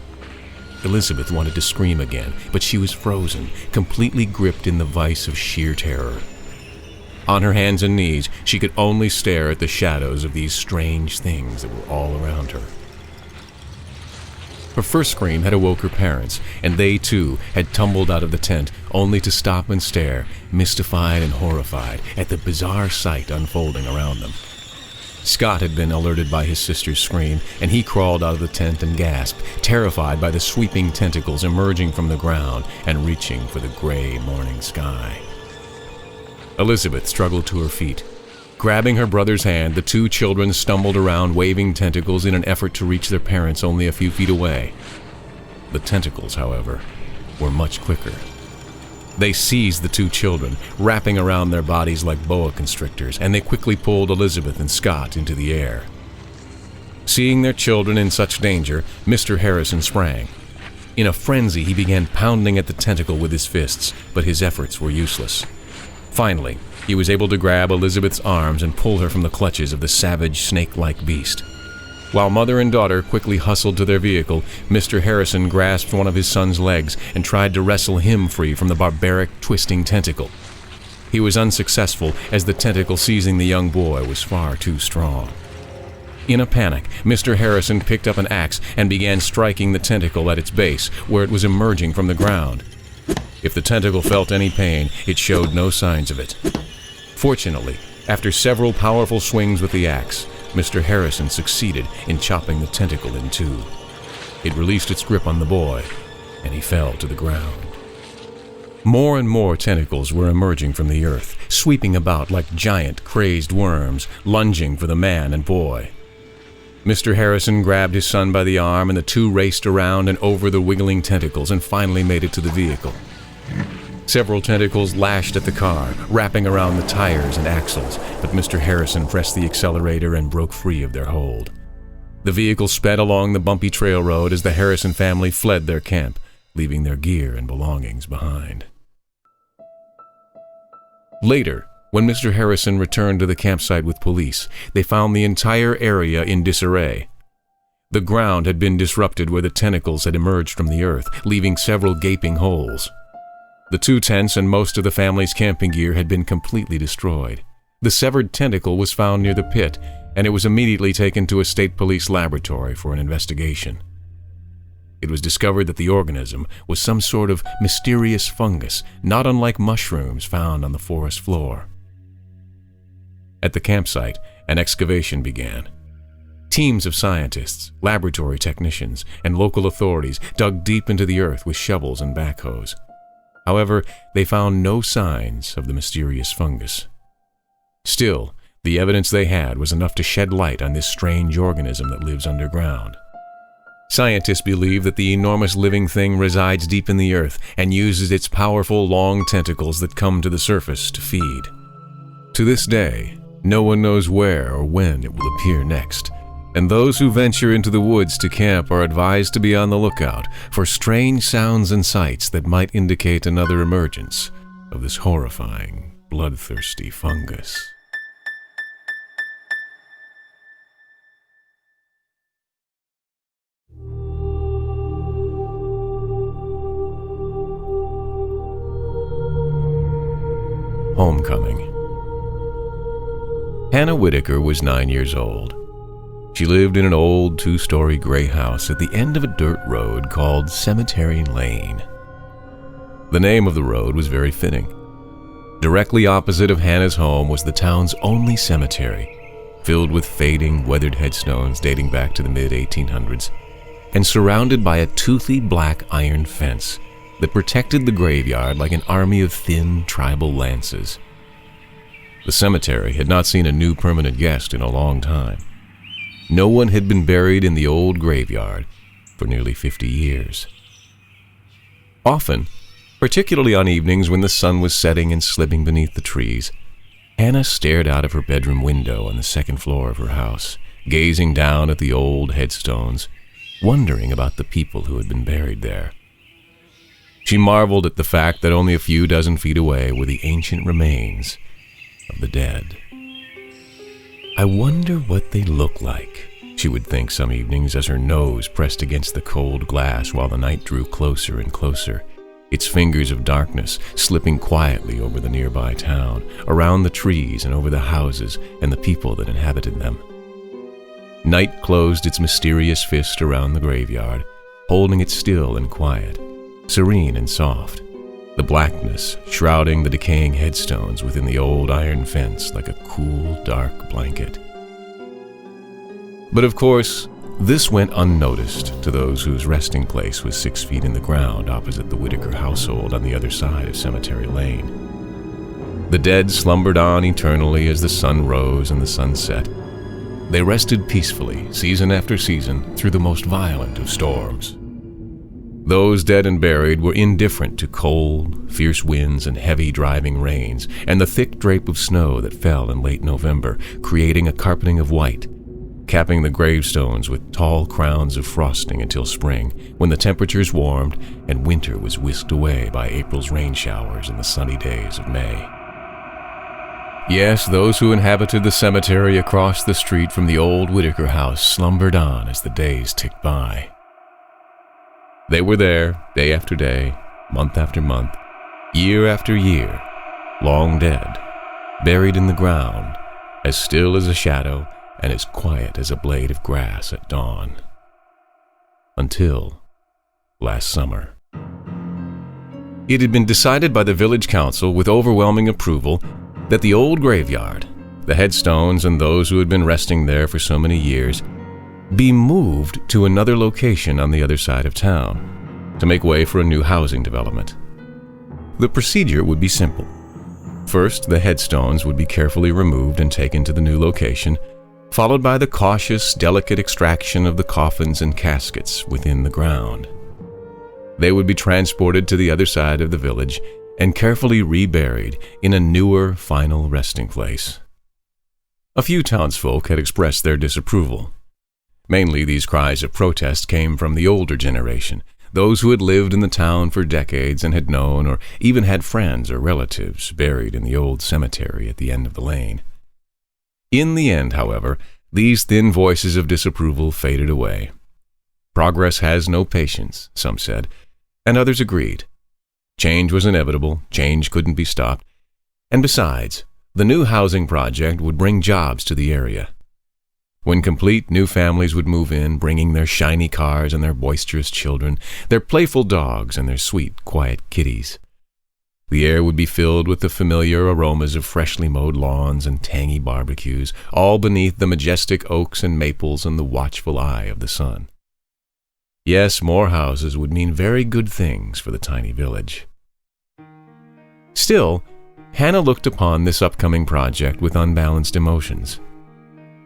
Elizabeth wanted to scream again, but she was frozen, completely gripped in the vice of sheer terror. On her hands and knees, she could only stare at the shadows of these strange things that were all around her. Her first scream had awoke her parents, and they too had tumbled out of the tent, only to stop and stare, mystified and horrified at the bizarre sight unfolding around them. Scott had been alerted by his sister's scream, and he crawled out of the tent and gasped, terrified by the sweeping tentacles emerging from the ground and reaching for the gray morning sky. Elizabeth struggled to her feet. Grabbing her brother's hand, the 2 children stumbled around, waving tentacles in an effort to reach their parents only a few feet away. The tentacles, however, were much quicker. They seized the 2 children, wrapping around their bodies like boa constrictors, and they quickly pulled Elizabeth and Scott into the air. Seeing their children in such danger, Mr. Harrison sprang. In a frenzy, he began pounding at the tentacle with his fists, but his efforts were useless. Finally, he was able to grab Elizabeth's arms and pull her from the clutches of the savage, snake-like beast. While mother and daughter quickly hustled to their vehicle, Mr. Harrison grasped one of his son's legs and tried to wrestle him free from the barbaric, twisting tentacle. He was unsuccessful, as the tentacle seizing the young boy was far too strong. In a panic, Mr. Harrison picked up an axe and began striking the tentacle at its base, where it was emerging from the ground. If the tentacle felt any pain, it showed no signs of it. Fortunately, after several powerful swings with the axe, Mr. Harrison succeeded in chopping the tentacle in two. It released its grip on the boy, and he fell to the ground. More and more tentacles were emerging from the earth, sweeping about like giant, crazed worms, lunging for the man and boy. Mr. Harrison grabbed his son by the arm, and the two raced around and over the wiggling tentacles and finally made it to the vehicle. Several tentacles lashed at the car, wrapping around the tires and axles, but Mr. Harrison pressed the accelerator and broke free of their hold. The vehicle sped along the bumpy trail road as the Harrison family fled their camp, leaving their gear and belongings behind. Later, when Mr. Harrison returned to the campsite with police, they found the entire area in disarray. The ground had been disrupted where the tentacles had emerged from the earth, leaving several gaping holes. The 2 tents and most of the family's camping gear had been completely destroyed. The severed tentacle was found near the pit, and it was immediately taken to a state police laboratory for an investigation. It was discovered that the organism was some sort of mysterious fungus, not unlike mushrooms found on the forest floor. At the campsite, an excavation began. Teams of scientists, laboratory technicians, and local authorities dug deep into the earth with shovels and backhoes. However, they found no signs of the mysterious fungus. Still, the evidence they had was enough to shed light on this strange organism that lives underground. Scientists believe that the enormous living thing resides deep in the earth and uses its powerful, long tentacles that come to the surface to feed. To this day, no one knows where or when it will appear next, and those who venture into the woods to camp are advised to be on the lookout for strange sounds and sights that might indicate another emergence of this horrifying, bloodthirsty fungus. Homecoming. Hannah Whitaker was 9 years old. She lived in an old 2-story gray house at the end of a dirt road called Cemetery Lane. The name of the road was very fitting. Directly opposite of Hannah's home was the town's only cemetery, filled with fading, weathered headstones dating back to the mid-1800s, and surrounded by a toothy black iron fence that protected the graveyard like an army of thin tribal lances. The cemetery had not seen a new permanent guest in a long time. No one had been buried in the old graveyard for nearly 50 years. Often, particularly on evenings when the sun was setting and slipping beneath the trees, Hannah stared out of her bedroom window on the second floor of her house, gazing down at the old headstones, wondering about the people who had been buried there. She marveled at the fact that only a few dozen feet away were the ancient remains of the dead. I wonder what they look like, she would think some evenings as her nose pressed against the cold glass while the night drew closer and closer, its fingers of darkness slipping quietly over the nearby town, around the trees and over the houses and the people that inhabited them. Night closed its mysterious fist around the graveyard, holding it still and quiet, serene and soft, the blackness shrouding the decaying headstones within the old iron fence like a cool, dark blanket. But of course, this went unnoticed to those whose resting place was 6 feet in the ground opposite the Whitaker household on the other side of Cemetery Lane. The dead slumbered on eternally as the sun rose and the sun set. They rested peacefully, season after season, through the most violent of storms. Those dead and buried were indifferent to cold, fierce winds and heavy driving rains, and the thick drape of snow that fell in late November, creating a carpeting of white, capping the gravestones with tall crowns of frosting until spring, when the temperatures warmed and winter was whisked away by April's rain showers and the sunny days of May. Yes, those who inhabited the cemetery across the street from the old Whitaker house slumbered on as the days ticked by. They were there, day after day, month after month, year after year, long dead, buried in the ground, as still as a shadow and as quiet as a blade of grass at dawn. Until last summer. It had been decided by the village council with overwhelming approval that the old graveyard, the headstones and those who had been resting there for so many years, be moved to another location on the other side of town to make way for a new housing development. The procedure would be simple. First, the headstones would be carefully removed and taken to the new location, followed by the cautious, delicate extraction of the coffins and caskets within the ground. They would be transported to the other side of the village and carefully reburied in a newer final resting place. A few townsfolk had expressed their disapproval. Mainly these cries of protest came from the older generation, those who had lived in the town for decades and had known or even had friends or relatives buried in the old cemetery at the end of the lane. In the end, however, these thin voices of disapproval faded away. Progress has no patience, some said, and others agreed. Change was inevitable, change couldn't be stopped, and besides, the new housing project would bring jobs to the area. When complete, new families would move in, bringing their shiny cars and their boisterous children, their playful dogs and their sweet, quiet kitties. The air would be filled with the familiar aromas of freshly mowed lawns and tangy barbecues, all beneath the majestic oaks and maples and the watchful eye of the sun. Yes, more houses would mean very good things for the tiny village. Still, Hannah looked upon this upcoming project with unbalanced emotions.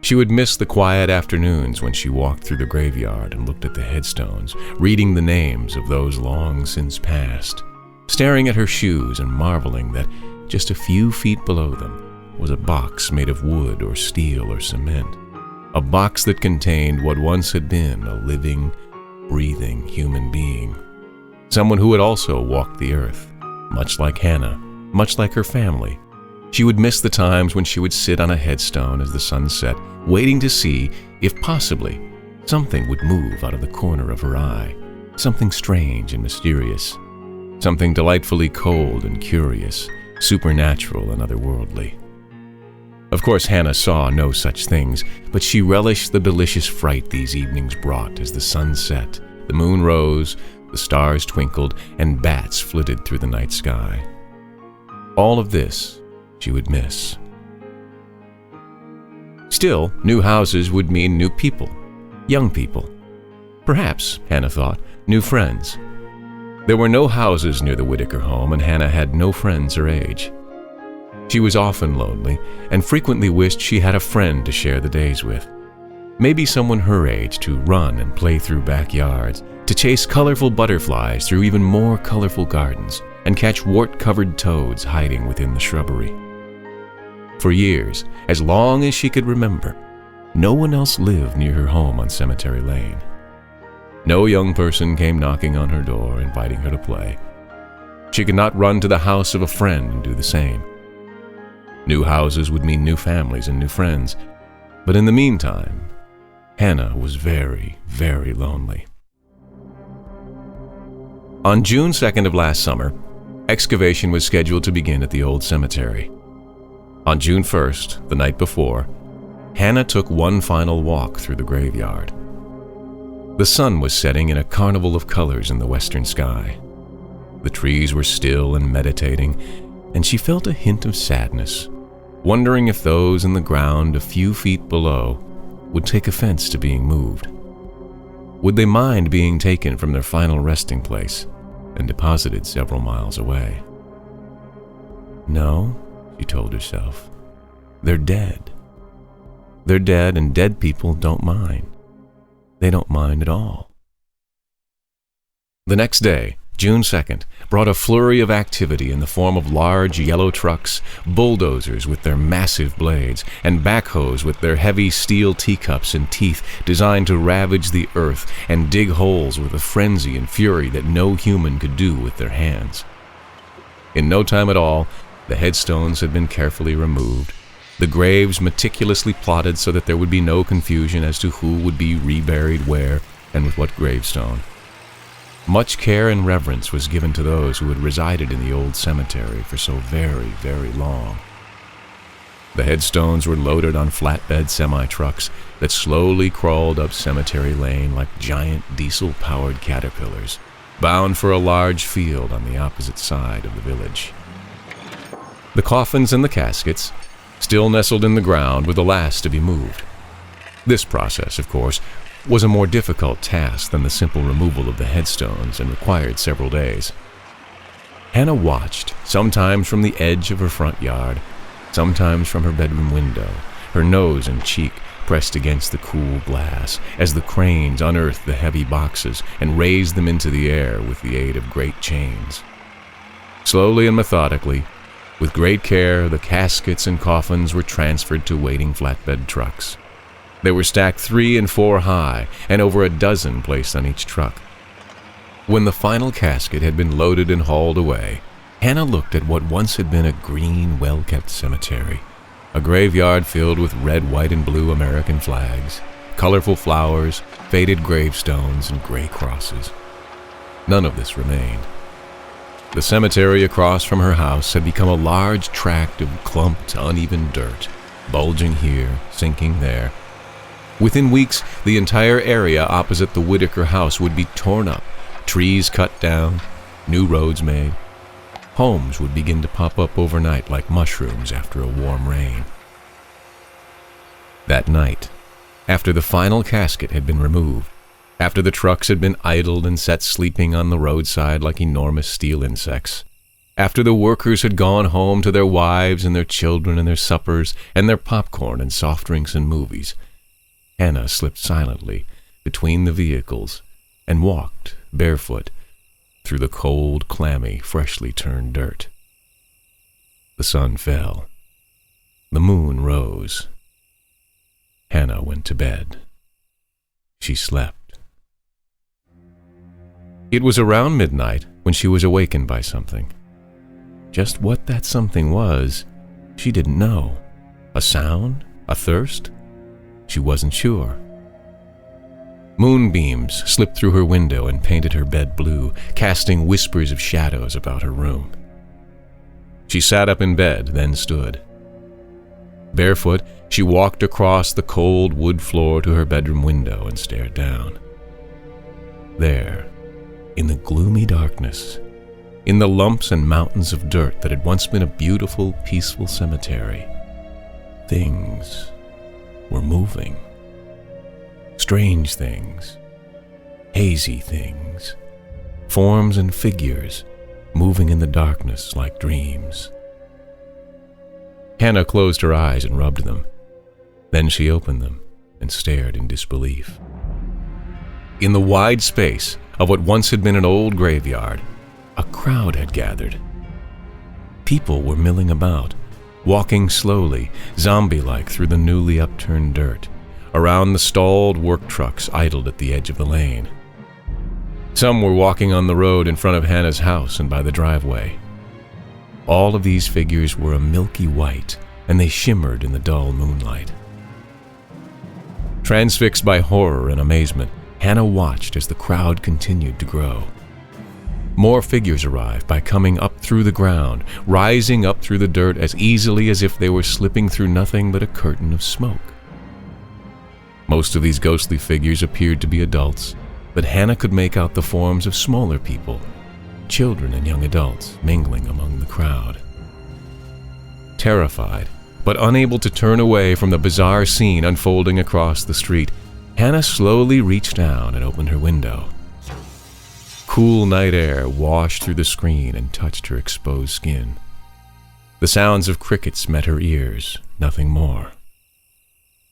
She would miss the quiet afternoons when she walked through the graveyard and looked at the headstones, reading the names of those long since passed, staring at her shoes and marveling that just a few feet below them was a box made of wood or steel or cement, a box that contained what once had been a living, breathing human being, someone who had also walked the earth, much like Hannah, much like her family. She would miss the times when she would sit on a headstone as the sun set, waiting to see if possibly something would move out of the corner of her eye, something strange and mysterious, something delightfully cold and curious, supernatural and otherworldly. Of course, Hannah saw no such things, but she relished the delicious fright these evenings brought as the sun set, the moon rose, the stars twinkled, and bats flitted through the night sky. All of this she would miss. Still, new houses would mean new people, young people. Perhaps, Hannah thought, new friends. There were no houses near the Whitaker home, and Hannah had no friends her age. She was often lonely and frequently wished she had a friend to share the days with. Maybe someone her age to run and play through backyards, to chase colorful butterflies through even more colorful gardens, and catch wart-covered toads hiding within the shrubbery. For years, as long as she could remember, no one else lived near her home on Cemetery Lane. No young person came knocking on her door, inviting her to play. She could not run to the house of a friend and do the same. New houses would mean new families and new friends, but in the meantime, Hannah was very, very lonely. On June 2nd of last summer, excavation was scheduled to begin at the old cemetery. On June 1st, the night before, Hannah took one final walk through the graveyard. The sun was setting in a carnival of colors in the western sky. The trees were still and meditating, and she felt a hint of sadness, wondering if those in the ground a few feet below would take offense to being moved. Would they mind being taken from their final resting place and deposited several miles away? No, she told herself. They're dead. They're dead, and dead people don't mind. They don't mind at all. The next day, June 2nd, brought a flurry of activity in the form of large yellow trucks, bulldozers with their massive blades, and backhoes with their heavy steel teacups and teeth designed to ravage the earth and dig holes with a frenzy and fury that no human could do with their hands. In no time at all, the headstones had been carefully removed, the graves meticulously plotted so that there would be no confusion as to who would be reburied where and with what gravestone. Much care and reverence was given to those who had resided in the old cemetery for so very, very long. The headstones were loaded on flatbed semi-trucks that slowly crawled up Cemetery Lane like giant diesel-powered caterpillars, bound for a large field on the opposite side of the village. The coffins and the caskets, still nestled in the ground, were the last to be moved. This process, of course, was a more difficult task than the simple removal of the headstones and required several days. Hannah watched, sometimes from the edge of her front yard, sometimes from her bedroom window, her nose and cheek pressed against the cool glass, as the cranes unearthed the heavy boxes and raised them into the air with the aid of great chains. Slowly and methodically, with great care, the caskets and coffins were transferred to waiting flatbed trucks. They were stacked 3 and 4 high, and over a dozen placed on each truck. When the final casket had been loaded and hauled away, Hannah looked at what once had been a green, well-kept cemetery, a graveyard filled with red, white, and blue American flags, colorful flowers, faded gravestones, and gray crosses. None of this remained. The cemetery across from her house had become a large tract of clumped, uneven dirt, bulging here, sinking there. Within weeks, the entire area opposite the Whitaker house would be torn up, trees cut down, new roads made. Homes would begin to pop up overnight like mushrooms after a warm rain. That night, after the final casket had been removed, after the trucks had been idled and set sleeping on the roadside like enormous steel insects, after the workers had gone home to their wives and their children and their suppers and their popcorn and soft drinks and movies, Hannah slipped silently between the vehicles and walked, barefoot, through the cold, clammy, freshly turned dirt. The sun fell. The moon rose. Hannah went to bed. She slept. It was around midnight when she was awakened by something. Just what that something was, she didn't know. A sound? A thirst? She wasn't sure. Moonbeams slipped through her window and painted her bed blue, casting whispers of shadows about her room. She sat up in bed, then stood. Barefoot, she walked across the cold wood floor to her bedroom window and stared down. There, in the gloomy darkness, in the lumps and mountains of dirt that had once been a beautiful, peaceful cemetery, things were moving. Strange things, hazy things, forms and figures moving in the darkness like dreams. Hannah closed her eyes and rubbed them. Then she opened them and stared in disbelief. In the wide space of what once had been an old graveyard, a crowd had gathered. People were milling about, walking slowly, zombie-like through the newly upturned dirt, around the stalled work trucks idled at the edge of the lane. Some were walking on the road in front of Hannah's house and by the driveway. All of these figures were a milky white, and they shimmered in the dull moonlight. Transfixed by horror and amazement, Hannah watched as the crowd continued to grow. More figures arrived by coming up through the ground, rising up through the dirt as easily as if they were slipping through nothing but a curtain of smoke. Most of these ghostly figures appeared to be adults, but Hannah could make out the forms of smaller people, children and young adults mingling among the crowd. Terrified, but unable to turn away from the bizarre scene unfolding across the street, Hannah slowly reached down and opened her window. Cool night air washed through the screen and touched her exposed skin. The sounds of crickets met her ears, nothing more.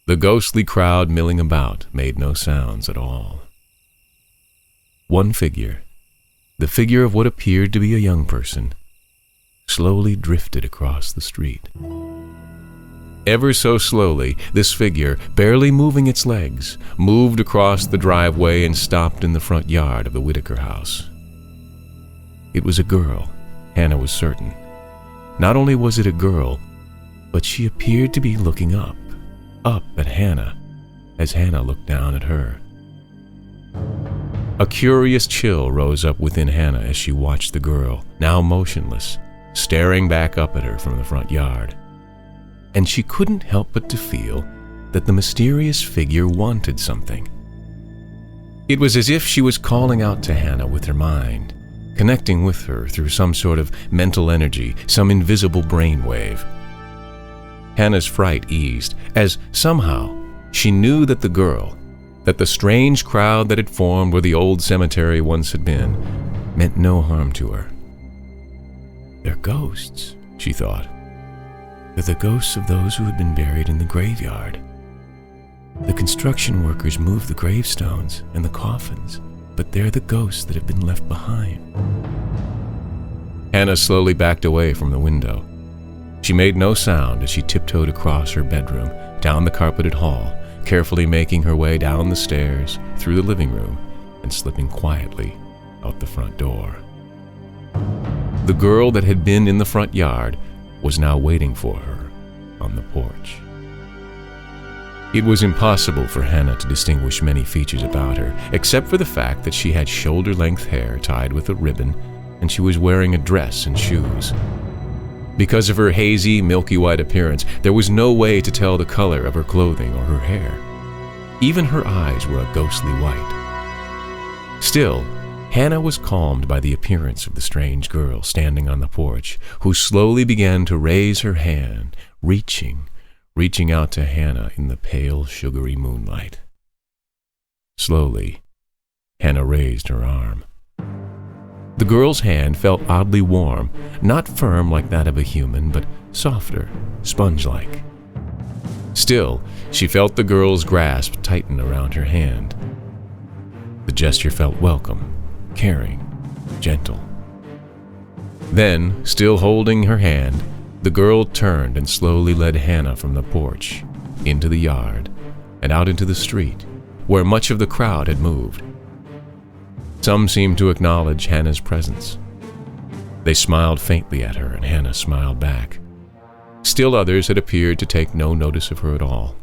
The ghostly crowd milling about made no sounds at all. One figure, the figure of what appeared to be a young person slowly drifted across the street. Ever so slowly, this figure, barely moving its legs, moved across the driveway and stopped in the front yard of the Whitaker house. It was a girl, Hannah was certain. Not only was it a girl, but she appeared to be looking up at Hannah, as Hannah looked down at her. A curious chill rose up within Hannah as she watched the girl, now motionless, staring back up at her from the front yard. And she couldn't help but to feel that the mysterious figure wanted something. It was as if she was calling out to Hannah with her mind, connecting with her through some sort of mental energy, some invisible brainwave. Hannah's fright eased, as somehow she knew that the girl, that the strange crowd that had formed where the old cemetery once had been, meant no harm to her. They're ghosts, she thought. They're the ghosts of those who had been buried in the graveyard. The construction workers moved the gravestones and the coffins, but they're the ghosts that have been left behind. Hannah slowly backed away from the window. She made no sound as she tiptoed across her bedroom, down the carpeted hall, carefully making her way down the stairs, through the living room, and slipping quietly out the front door. The girl that had been in the front yard was now waiting for her on the porch. It was impossible for Hannah to distinguish many features about her, except for the fact that she had shoulder-length hair tied with a ribbon, and she was wearing a dress and shoes. Because of her hazy, milky-white appearance, there was no way to tell the color of her clothing or her hair. Even her eyes were a ghostly white. Still, Hannah was calmed by the appearance of the strange girl standing on the porch, who slowly began to raise her hand, reaching out to Hannah in the pale, sugary moonlight. Slowly, Hannah raised her arm. The girl's hand felt oddly warm, not firm like that of a human, but softer, sponge-like. Still, she felt the girl's grasp tighten around her hand. The gesture felt welcome, caring, gentle. Then, still holding her hand, the girl turned and slowly led Hannah from the porch, into the yard, and out into the street, where much of the crowd had moved. Some seemed to acknowledge Hannah's presence. They smiled faintly at her, and Hannah smiled back. Still others had appeared to take no notice of her at all.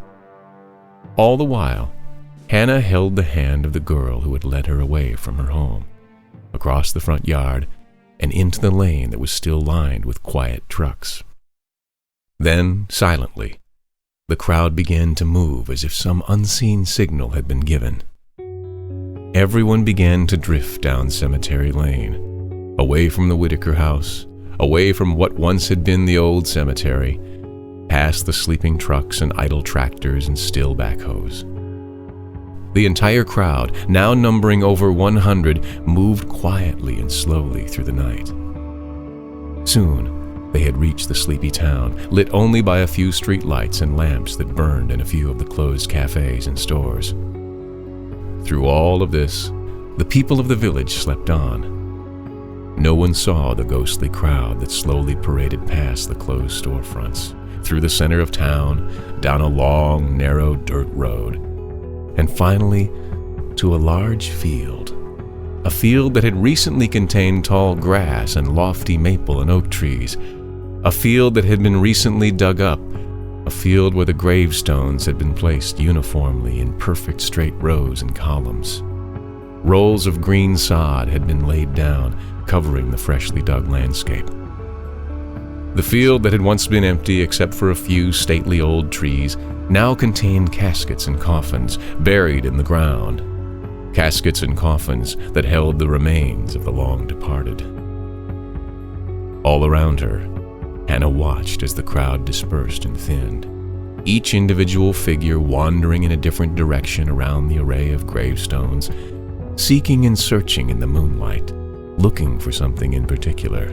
All the while, Hannah held the hand of the girl who had led her away from her home, across the front yard, and into the lane that was still lined with quiet trucks. Then, silently, the crowd began to move as if some unseen signal had been given. Everyone began to drift down Cemetery Lane, away from the Whitaker house, away from what once had been the old cemetery, past the sleeping trucks and idle tractors and still backhoes. The entire crowd, now numbering over 100, moved quietly and slowly through the night. Soon, they had reached the sleepy town, lit only by a few street lights and lamps that burned in a few of the closed cafes and stores. Through all of this, the people of the village slept on. No one saw the ghostly crowd that slowly paraded past the closed storefronts, through the center of town, down a long, narrow dirt road, and finally to a large field. A field that had recently contained tall grass and lofty maple and oak trees. A field that had been recently dug up. A field where the gravestones had been placed uniformly in perfect straight rows and columns. Rolls of green sod had been laid down, covering the freshly dug landscape. The field that had once been empty except for a few stately old trees now contained caskets and coffins buried in the ground. Caskets and coffins that held the remains of the long departed. All around her, Hannah watched as the crowd dispersed and thinned, each individual figure wandering in a different direction around the array of gravestones, seeking and searching in the moonlight, looking for something in particular.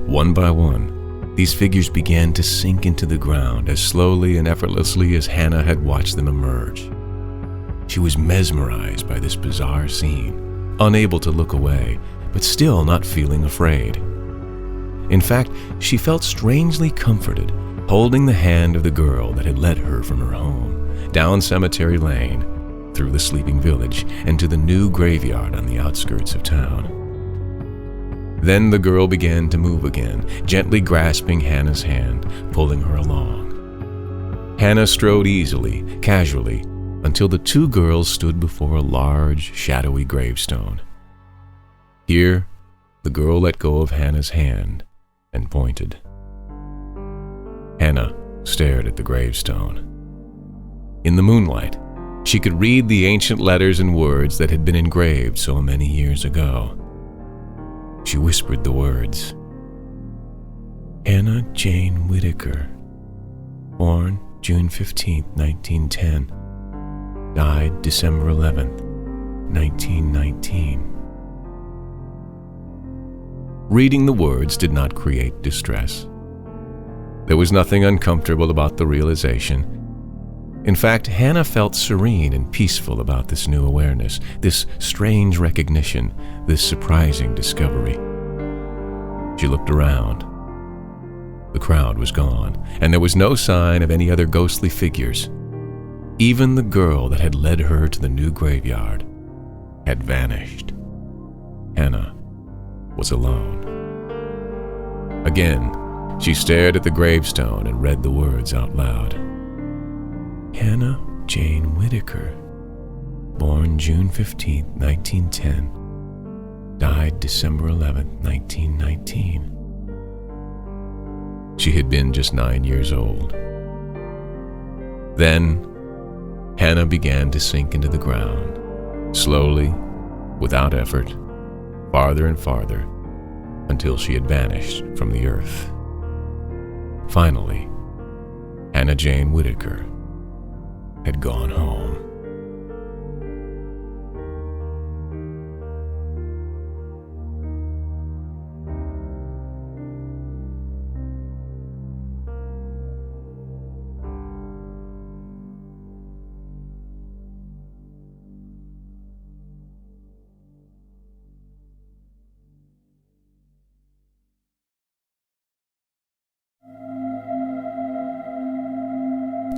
One by one, these figures began to sink into the ground as slowly and effortlessly as Hannah had watched them emerge. She was mesmerized by this bizarre scene, unable to look away, but still not feeling afraid. In fact, she felt strangely comforted, holding the hand of the girl that had led her from her home, down Cemetery Lane, through the sleeping village, and to the new graveyard on the outskirts of town. Then the girl began to move again, gently grasping Hannah's hand, pulling her along. Hannah strode easily, casually, until the two girls stood before a large, shadowy gravestone. Here, the girl let go of Hannah's hand and pointed. Hannah stared at the gravestone. In the moonlight, she could read the ancient letters and words that had been engraved so many years ago. She whispered the words. Hannah Jane Whitaker, born June 15, 1910, died December 11, 1919. Reading the words did not create distress. There was nothing uncomfortable about the realization. In fact, Hannah felt serene and peaceful about this new awareness, this strange recognition, this surprising discovery. She looked around. The crowd was gone, and there was no sign of any other ghostly figures. Even the girl that had led her to the new graveyard had vanished. Hannah was alone. Again, she stared at the gravestone and read the words out loud. Hannah Jane Whitaker, born June 15, 1910, died December 11, 1919. She had been just 9 years old. Then, Hannah began to sink into the ground, slowly, without effort, farther and farther, until she had vanished from the earth. Finally, Hannah Jane Whitaker had gone home.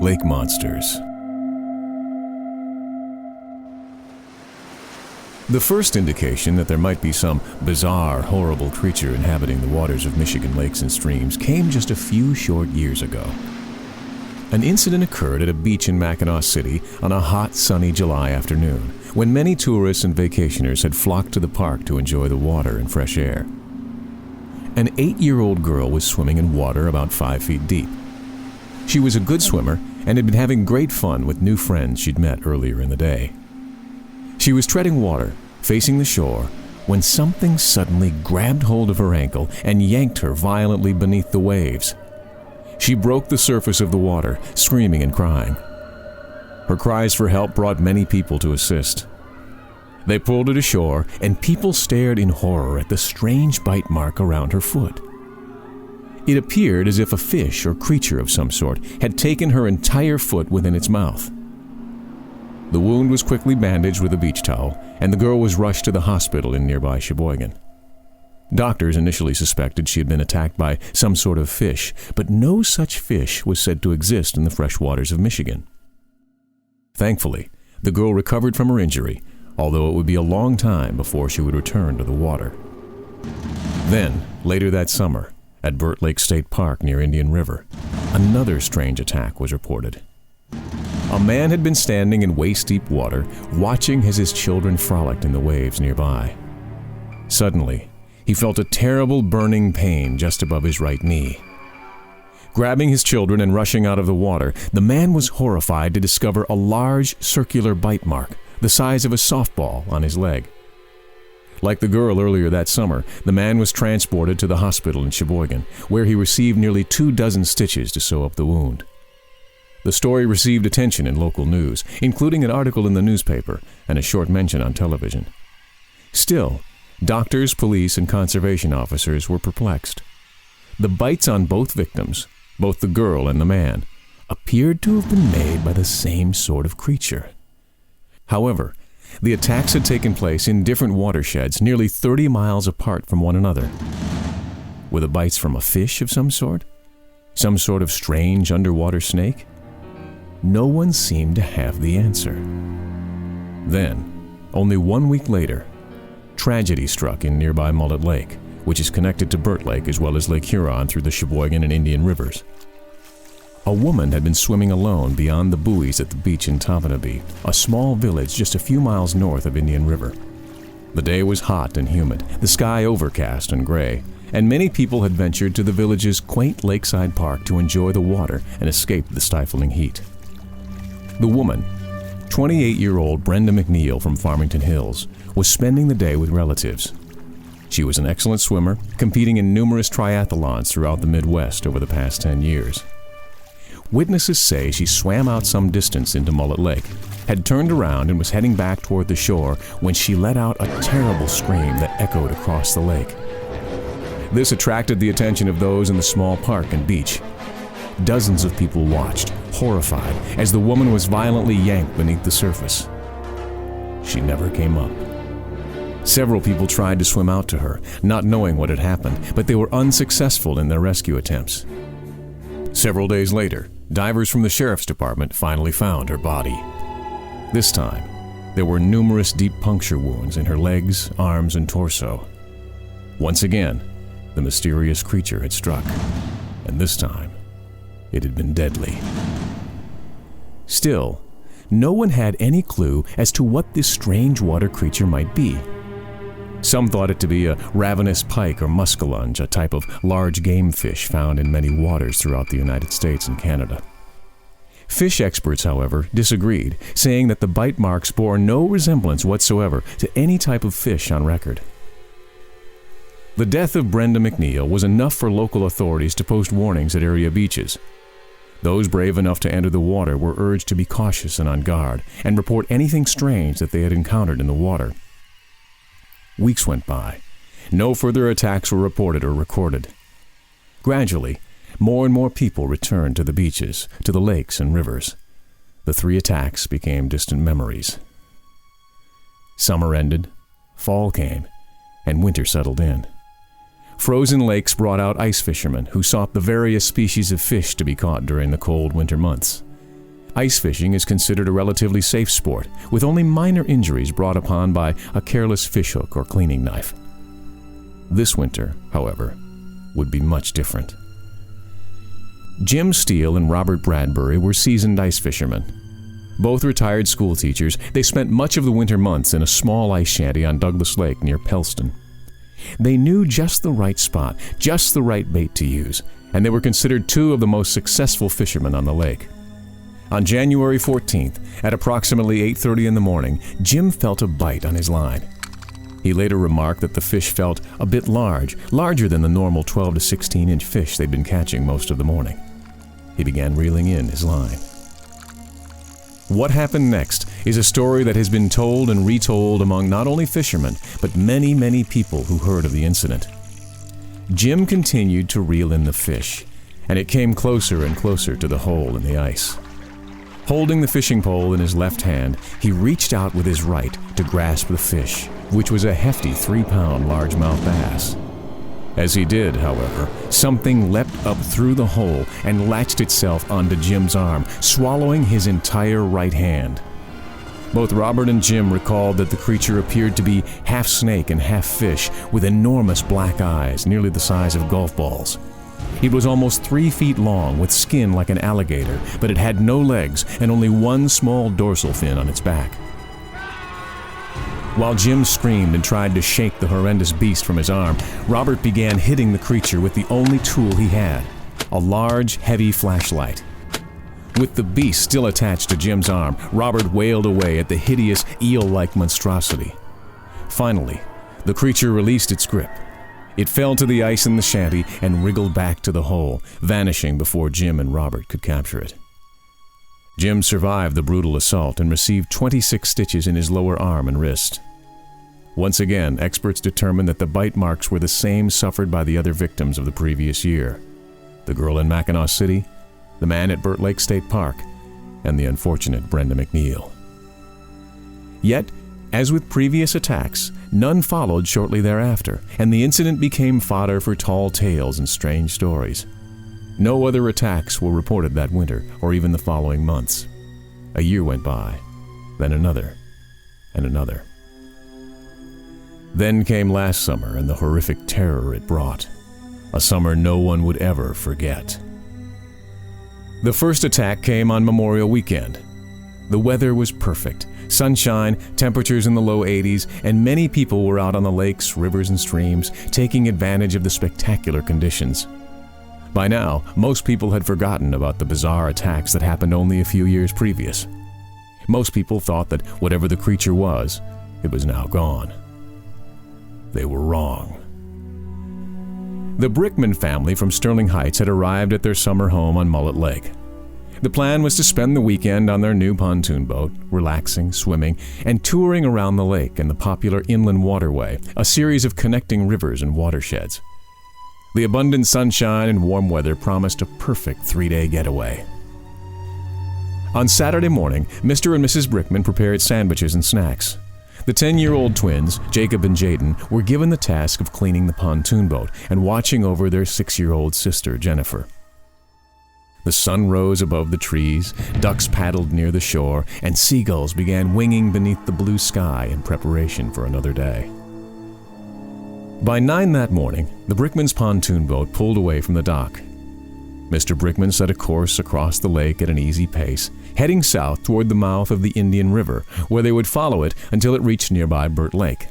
Lake monsters. The first indication that there might be some bizarre, horrible creature inhabiting the waters of Michigan lakes and streams came just a few short years ago. An incident occurred at a beach in Mackinac City on a hot, sunny July afternoon, when many tourists and vacationers had flocked to the park to enjoy the water and fresh air. An 8-year-old girl was swimming in water about 5 feet deep. She was a good swimmer and had been having great fun with new friends she'd met earlier in the day. She was treading water, facing the shore, when something suddenly grabbed hold of her ankle and yanked her violently beneath the waves. She broke the surface of the water, screaming and crying. Her cries for help brought many people to assist. They pulled her to shore, and people stared in horror at the strange bite mark around her foot. It appeared as if a fish or creature of some sort had taken her entire foot within its mouth. The wound was quickly bandaged with a beach towel, and the girl was rushed to the hospital in nearby Sheboygan. Doctors initially suspected she had been attacked by some sort of fish, but no such fish was said to exist in the fresh waters of Michigan. Thankfully, the girl recovered from her injury, although it would be a long time before she would return to the water. Then, later that summer, at Burt Lake State Park near Indian River, another strange attack was reported. A man had been standing in waist-deep water, watching as his children frolicked in the waves nearby. Suddenly, he felt a terrible burning pain just above his right knee. Grabbing his children and rushing out of the water, the man was horrified to discover a large circular bite mark, the size of a softball, on his leg. Like the girl earlier that summer, the man was transported to the hospital in Sheboygan, where he received nearly 24 stitches to sew up the wound. The story received attention in local news, including an article in the newspaper and a short mention on television. Still, doctors, police, and conservation officers were perplexed. The bites on both victims, both the girl and the man, appeared to have been made by the same sort of creature. However, The attacks had taken place in different watersheds nearly 30 miles apart from one another. Were the bites from a fish of some sort? Some sort of strange underwater snake? No one seemed to have the answer. Then, only 1 week later, tragedy struck in nearby Mullet Lake, which is connected to Burt Lake as well as Lake Huron through the Sheboygan and Indian rivers. A woman had been swimming alone beyond the buoys at the beach in Topanabee, a small village just a few miles north of Indian River. The day was hot and humid, the sky overcast and gray, and many people had ventured to the village's quaint lakeside park to enjoy the water and escape the stifling heat. The woman, 28-year-old Brenda McNeil from Farmington Hills, was spending the day with relatives. She was an excellent swimmer, competing in numerous triathlons throughout the Midwest over the past 10 years. Witnesses say she swam out some distance into Mullet Lake, had turned around and was heading back toward the shore when she let out a terrible scream that echoed across the lake. This attracted the attention of those in the small park and beach. Dozens of people watched, horrified, as the woman was violently yanked beneath the surface. She never came up. Several people tried to swim out to her, not knowing what had happened, but they were unsuccessful in their rescue attempts. Several days later, divers from the sheriff's department finally found her body. This time, there were numerous deep puncture wounds in her legs, arms, and torso. Once again, the mysterious creature had struck, and this time, it had been deadly. Still, no one had any clue as to what this strange water creature might be. Some thought it to be a ravenous pike or muskellunge, a type of large game fish found in many waters throughout the United States and Canada. Fish experts, however, disagreed, saying that the bite marks bore no resemblance whatsoever to any type of fish on record. The death of Brenda McNeil was enough for local authorities to post warnings at area beaches. Those brave enough to enter the water were urged to be cautious and on guard, and report anything strange that they had encountered in the water. Weeks went by. No further attacks were reported or recorded. Gradually, more and more people returned to the beaches, to the lakes and rivers. The 3 attacks became distant memories. Summer ended, fall came, and winter settled in. Frozen lakes brought out ice fishermen who sought the various species of fish to be caught during the cold winter months. Ice fishing is considered a relatively safe sport, with only minor injuries brought upon by a careless fishhook or cleaning knife. This winter, however, would be much different. Jim Steele and Robert Bradbury were seasoned ice fishermen. Both retired school teachers, they spent much of the winter months in a small ice shanty on Douglas Lake near Pellston. They knew just the right spot, just the right bait to use, and they were considered 2 of the most successful fishermen on the lake. On January 14th, at approximately 8:30 in the morning, Jim felt a bite on his line. He later remarked that the fish felt a bit larger than the normal 12 to 16-inch fish they'd been catching most of the morning. He began reeling in his line. What happened next is a story that has been told and retold among not only fishermen, but many, many people who heard of the incident. Jim continued to reel in the fish, and it came closer and closer to the hole in the ice. Holding the fishing pole in his left hand, he reached out with his right to grasp the fish, which was a hefty 3-pound largemouth bass. As he did, however, something leapt up through the hole and latched itself onto Jim's arm, swallowing his entire right hand. Both Robert and Jim recalled that the creature appeared to be half snake and half fish, with enormous black eyes nearly the size of golf balls. It was almost 3 feet long, with skin like an alligator, but it had no legs and only one small dorsal fin on its back. While Jim screamed and tried to shake the horrendous beast from his arm, Robert began hitting the creature with the only tool he had, a large, heavy flashlight. With the beast still attached to Jim's arm, Robert wailed away at the hideous, eel-like monstrosity. Finally, the creature released its grip. It fell to the ice in the shanty and wriggled back to the hole, vanishing before Jim and Robert could capture it. Jim survived the brutal assault and received 26 stitches in his lower arm and wrist. Once again, experts determined that the bite marks were the same suffered by the other victims of the previous year: the girl in Mackinac City, the man at Burt Lake State Park, and the unfortunate Brenda McNeil. Yet, As with previous attacks, none followed shortly thereafter, and the incident became fodder for tall tales and strange stories. No other attacks were reported that winter or even the following months. A year went by, then another, and another. Then came last summer and the horrific terror it brought, a summer no one would ever forget. The first attack came on Memorial Weekend. The weather was perfect. Sunshine, temperatures in the low 80s, and many people were out on the lakes, rivers, and streams, taking advantage of the spectacular conditions. By now, most people had forgotten about the bizarre attacks that happened only a few years previous. Most people thought that whatever the creature was, it was now gone. They were wrong. The Brickman family from Sterling Heights had arrived at their summer home on Mullet Lake. The plan was to spend the weekend on their new pontoon boat, relaxing, swimming, and touring around the lake and the popular inland waterway, a series of connecting rivers and watersheds. The abundant sunshine and warm weather promised a perfect 3-day getaway. On Saturday morning, Mr. and Mrs. Brickman prepared sandwiches and snacks. The 10-year-old twins, Jacob and Jaden, were given the task of cleaning the pontoon boat and watching over their 6-year-old sister, Jennifer. The sun rose above the trees, ducks paddled near the shore, and seagulls began winging beneath the blue sky in preparation for another day. By 9 that morning, the Brickmans' pontoon boat pulled away from the dock. Mr. Brickman set a course across the lake at an easy pace, heading south toward the mouth of the Indian River, where they would follow it until it reached nearby Burt Lake.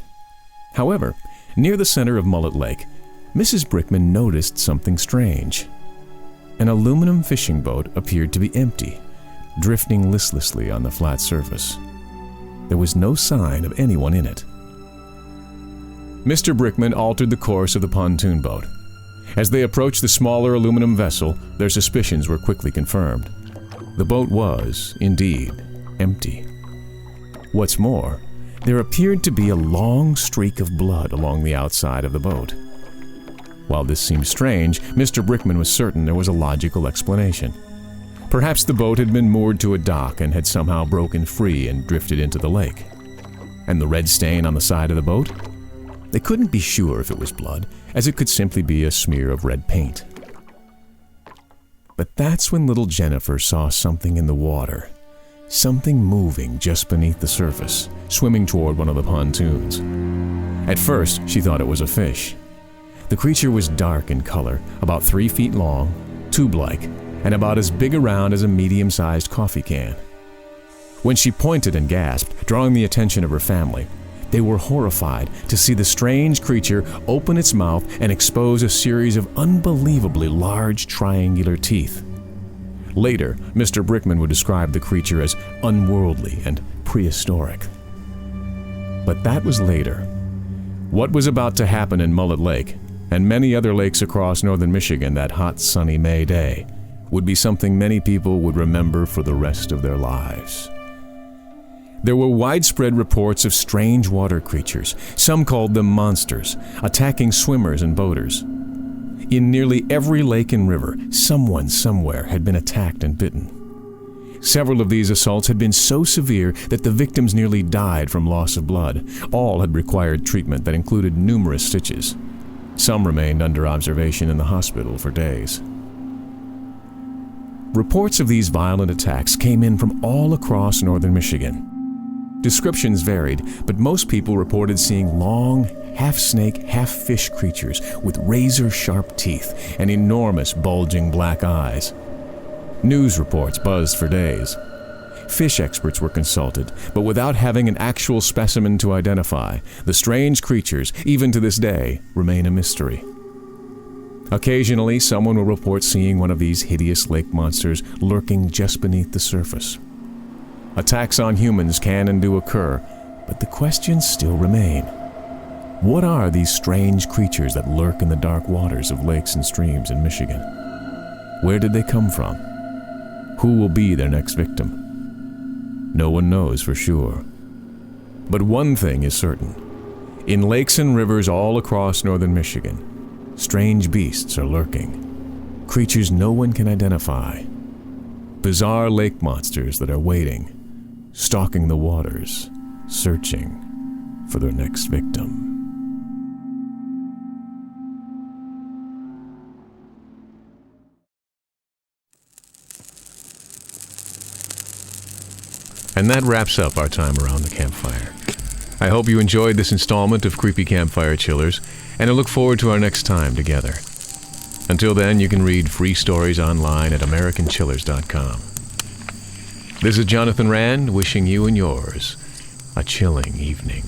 However, near the center of Mullet Lake, Mrs. Brickman noticed something strange. An aluminum fishing boat appeared to be empty, drifting listlessly on the flat surface. There was no sign of anyone in it. Mr. Brickman altered the course of the pontoon boat. As they approached the smaller aluminum vessel, their suspicions were quickly confirmed. The boat was, indeed, empty. What's more, there appeared to be a long streak of blood along the outside of the boat. While this seemed strange, Mr. Brickman was certain there was a logical explanation. Perhaps the boat had been moored to a dock and had somehow broken free and drifted into the lake. And the red stain on the side of the boat? They couldn't be sure if it was blood, as it could simply be a smear of red paint. But that's when little Jennifer saw something in the water. Something moving just beneath the surface, swimming toward one of the pontoons. At first, she thought it was a fish. The creature was dark in color, about 3 feet long, tube-like, and about as big around as a medium-sized coffee can. When she pointed and gasped, drawing the attention of her family, they were horrified to see the strange creature open its mouth and expose a series of unbelievably large triangular teeth. Later, Mr. Brickman would describe the creature as unworldly and prehistoric. But that was later. What was about to happen in Mullet Lake, and many other lakes across northern Michigan that hot, sunny May day, would be something many people would remember for the rest of their lives. There were widespread reports of strange water creatures, some called them monsters, attacking swimmers and boaters. In nearly every lake and river, someone somewhere had been attacked and bitten. Several of these assaults had been so severe that the victims nearly died from loss of blood. All had required treatment that included numerous stitches. Some remained under observation in the hospital for days. Reports of these violent attacks came in from all across northern Michigan. Descriptions varied, but most people reported seeing long, half-snake, half-fish creatures with razor-sharp teeth and enormous, bulging black eyes. News reports buzzed for days. Fish experts were consulted, but without having an actual specimen to identify, the strange creatures, even to this day, remain a mystery. Occasionally, someone will report seeing one of these hideous lake monsters lurking just beneath the surface. Attacks on humans can and do occur, but the questions still remain. What are these strange creatures that lurk in the dark waters of lakes and streams in Michigan? Where did they come from? Who will be their next victim? No one knows for sure. But one thing is certain. In lakes and rivers all across northern Michigan, strange beasts are lurking. Creatures no one can identify. Bizarre lake monsters that are waiting, stalking the waters, searching. for their next victim. And that wraps up our time around the campfire. I hope you enjoyed this installment of Creepy Campfire Chillers, and I look forward to our next time together. Until then, you can read free stories online at AmericanChillers.com. This is Johnathan Rand, wishing you and yours a chilling evening.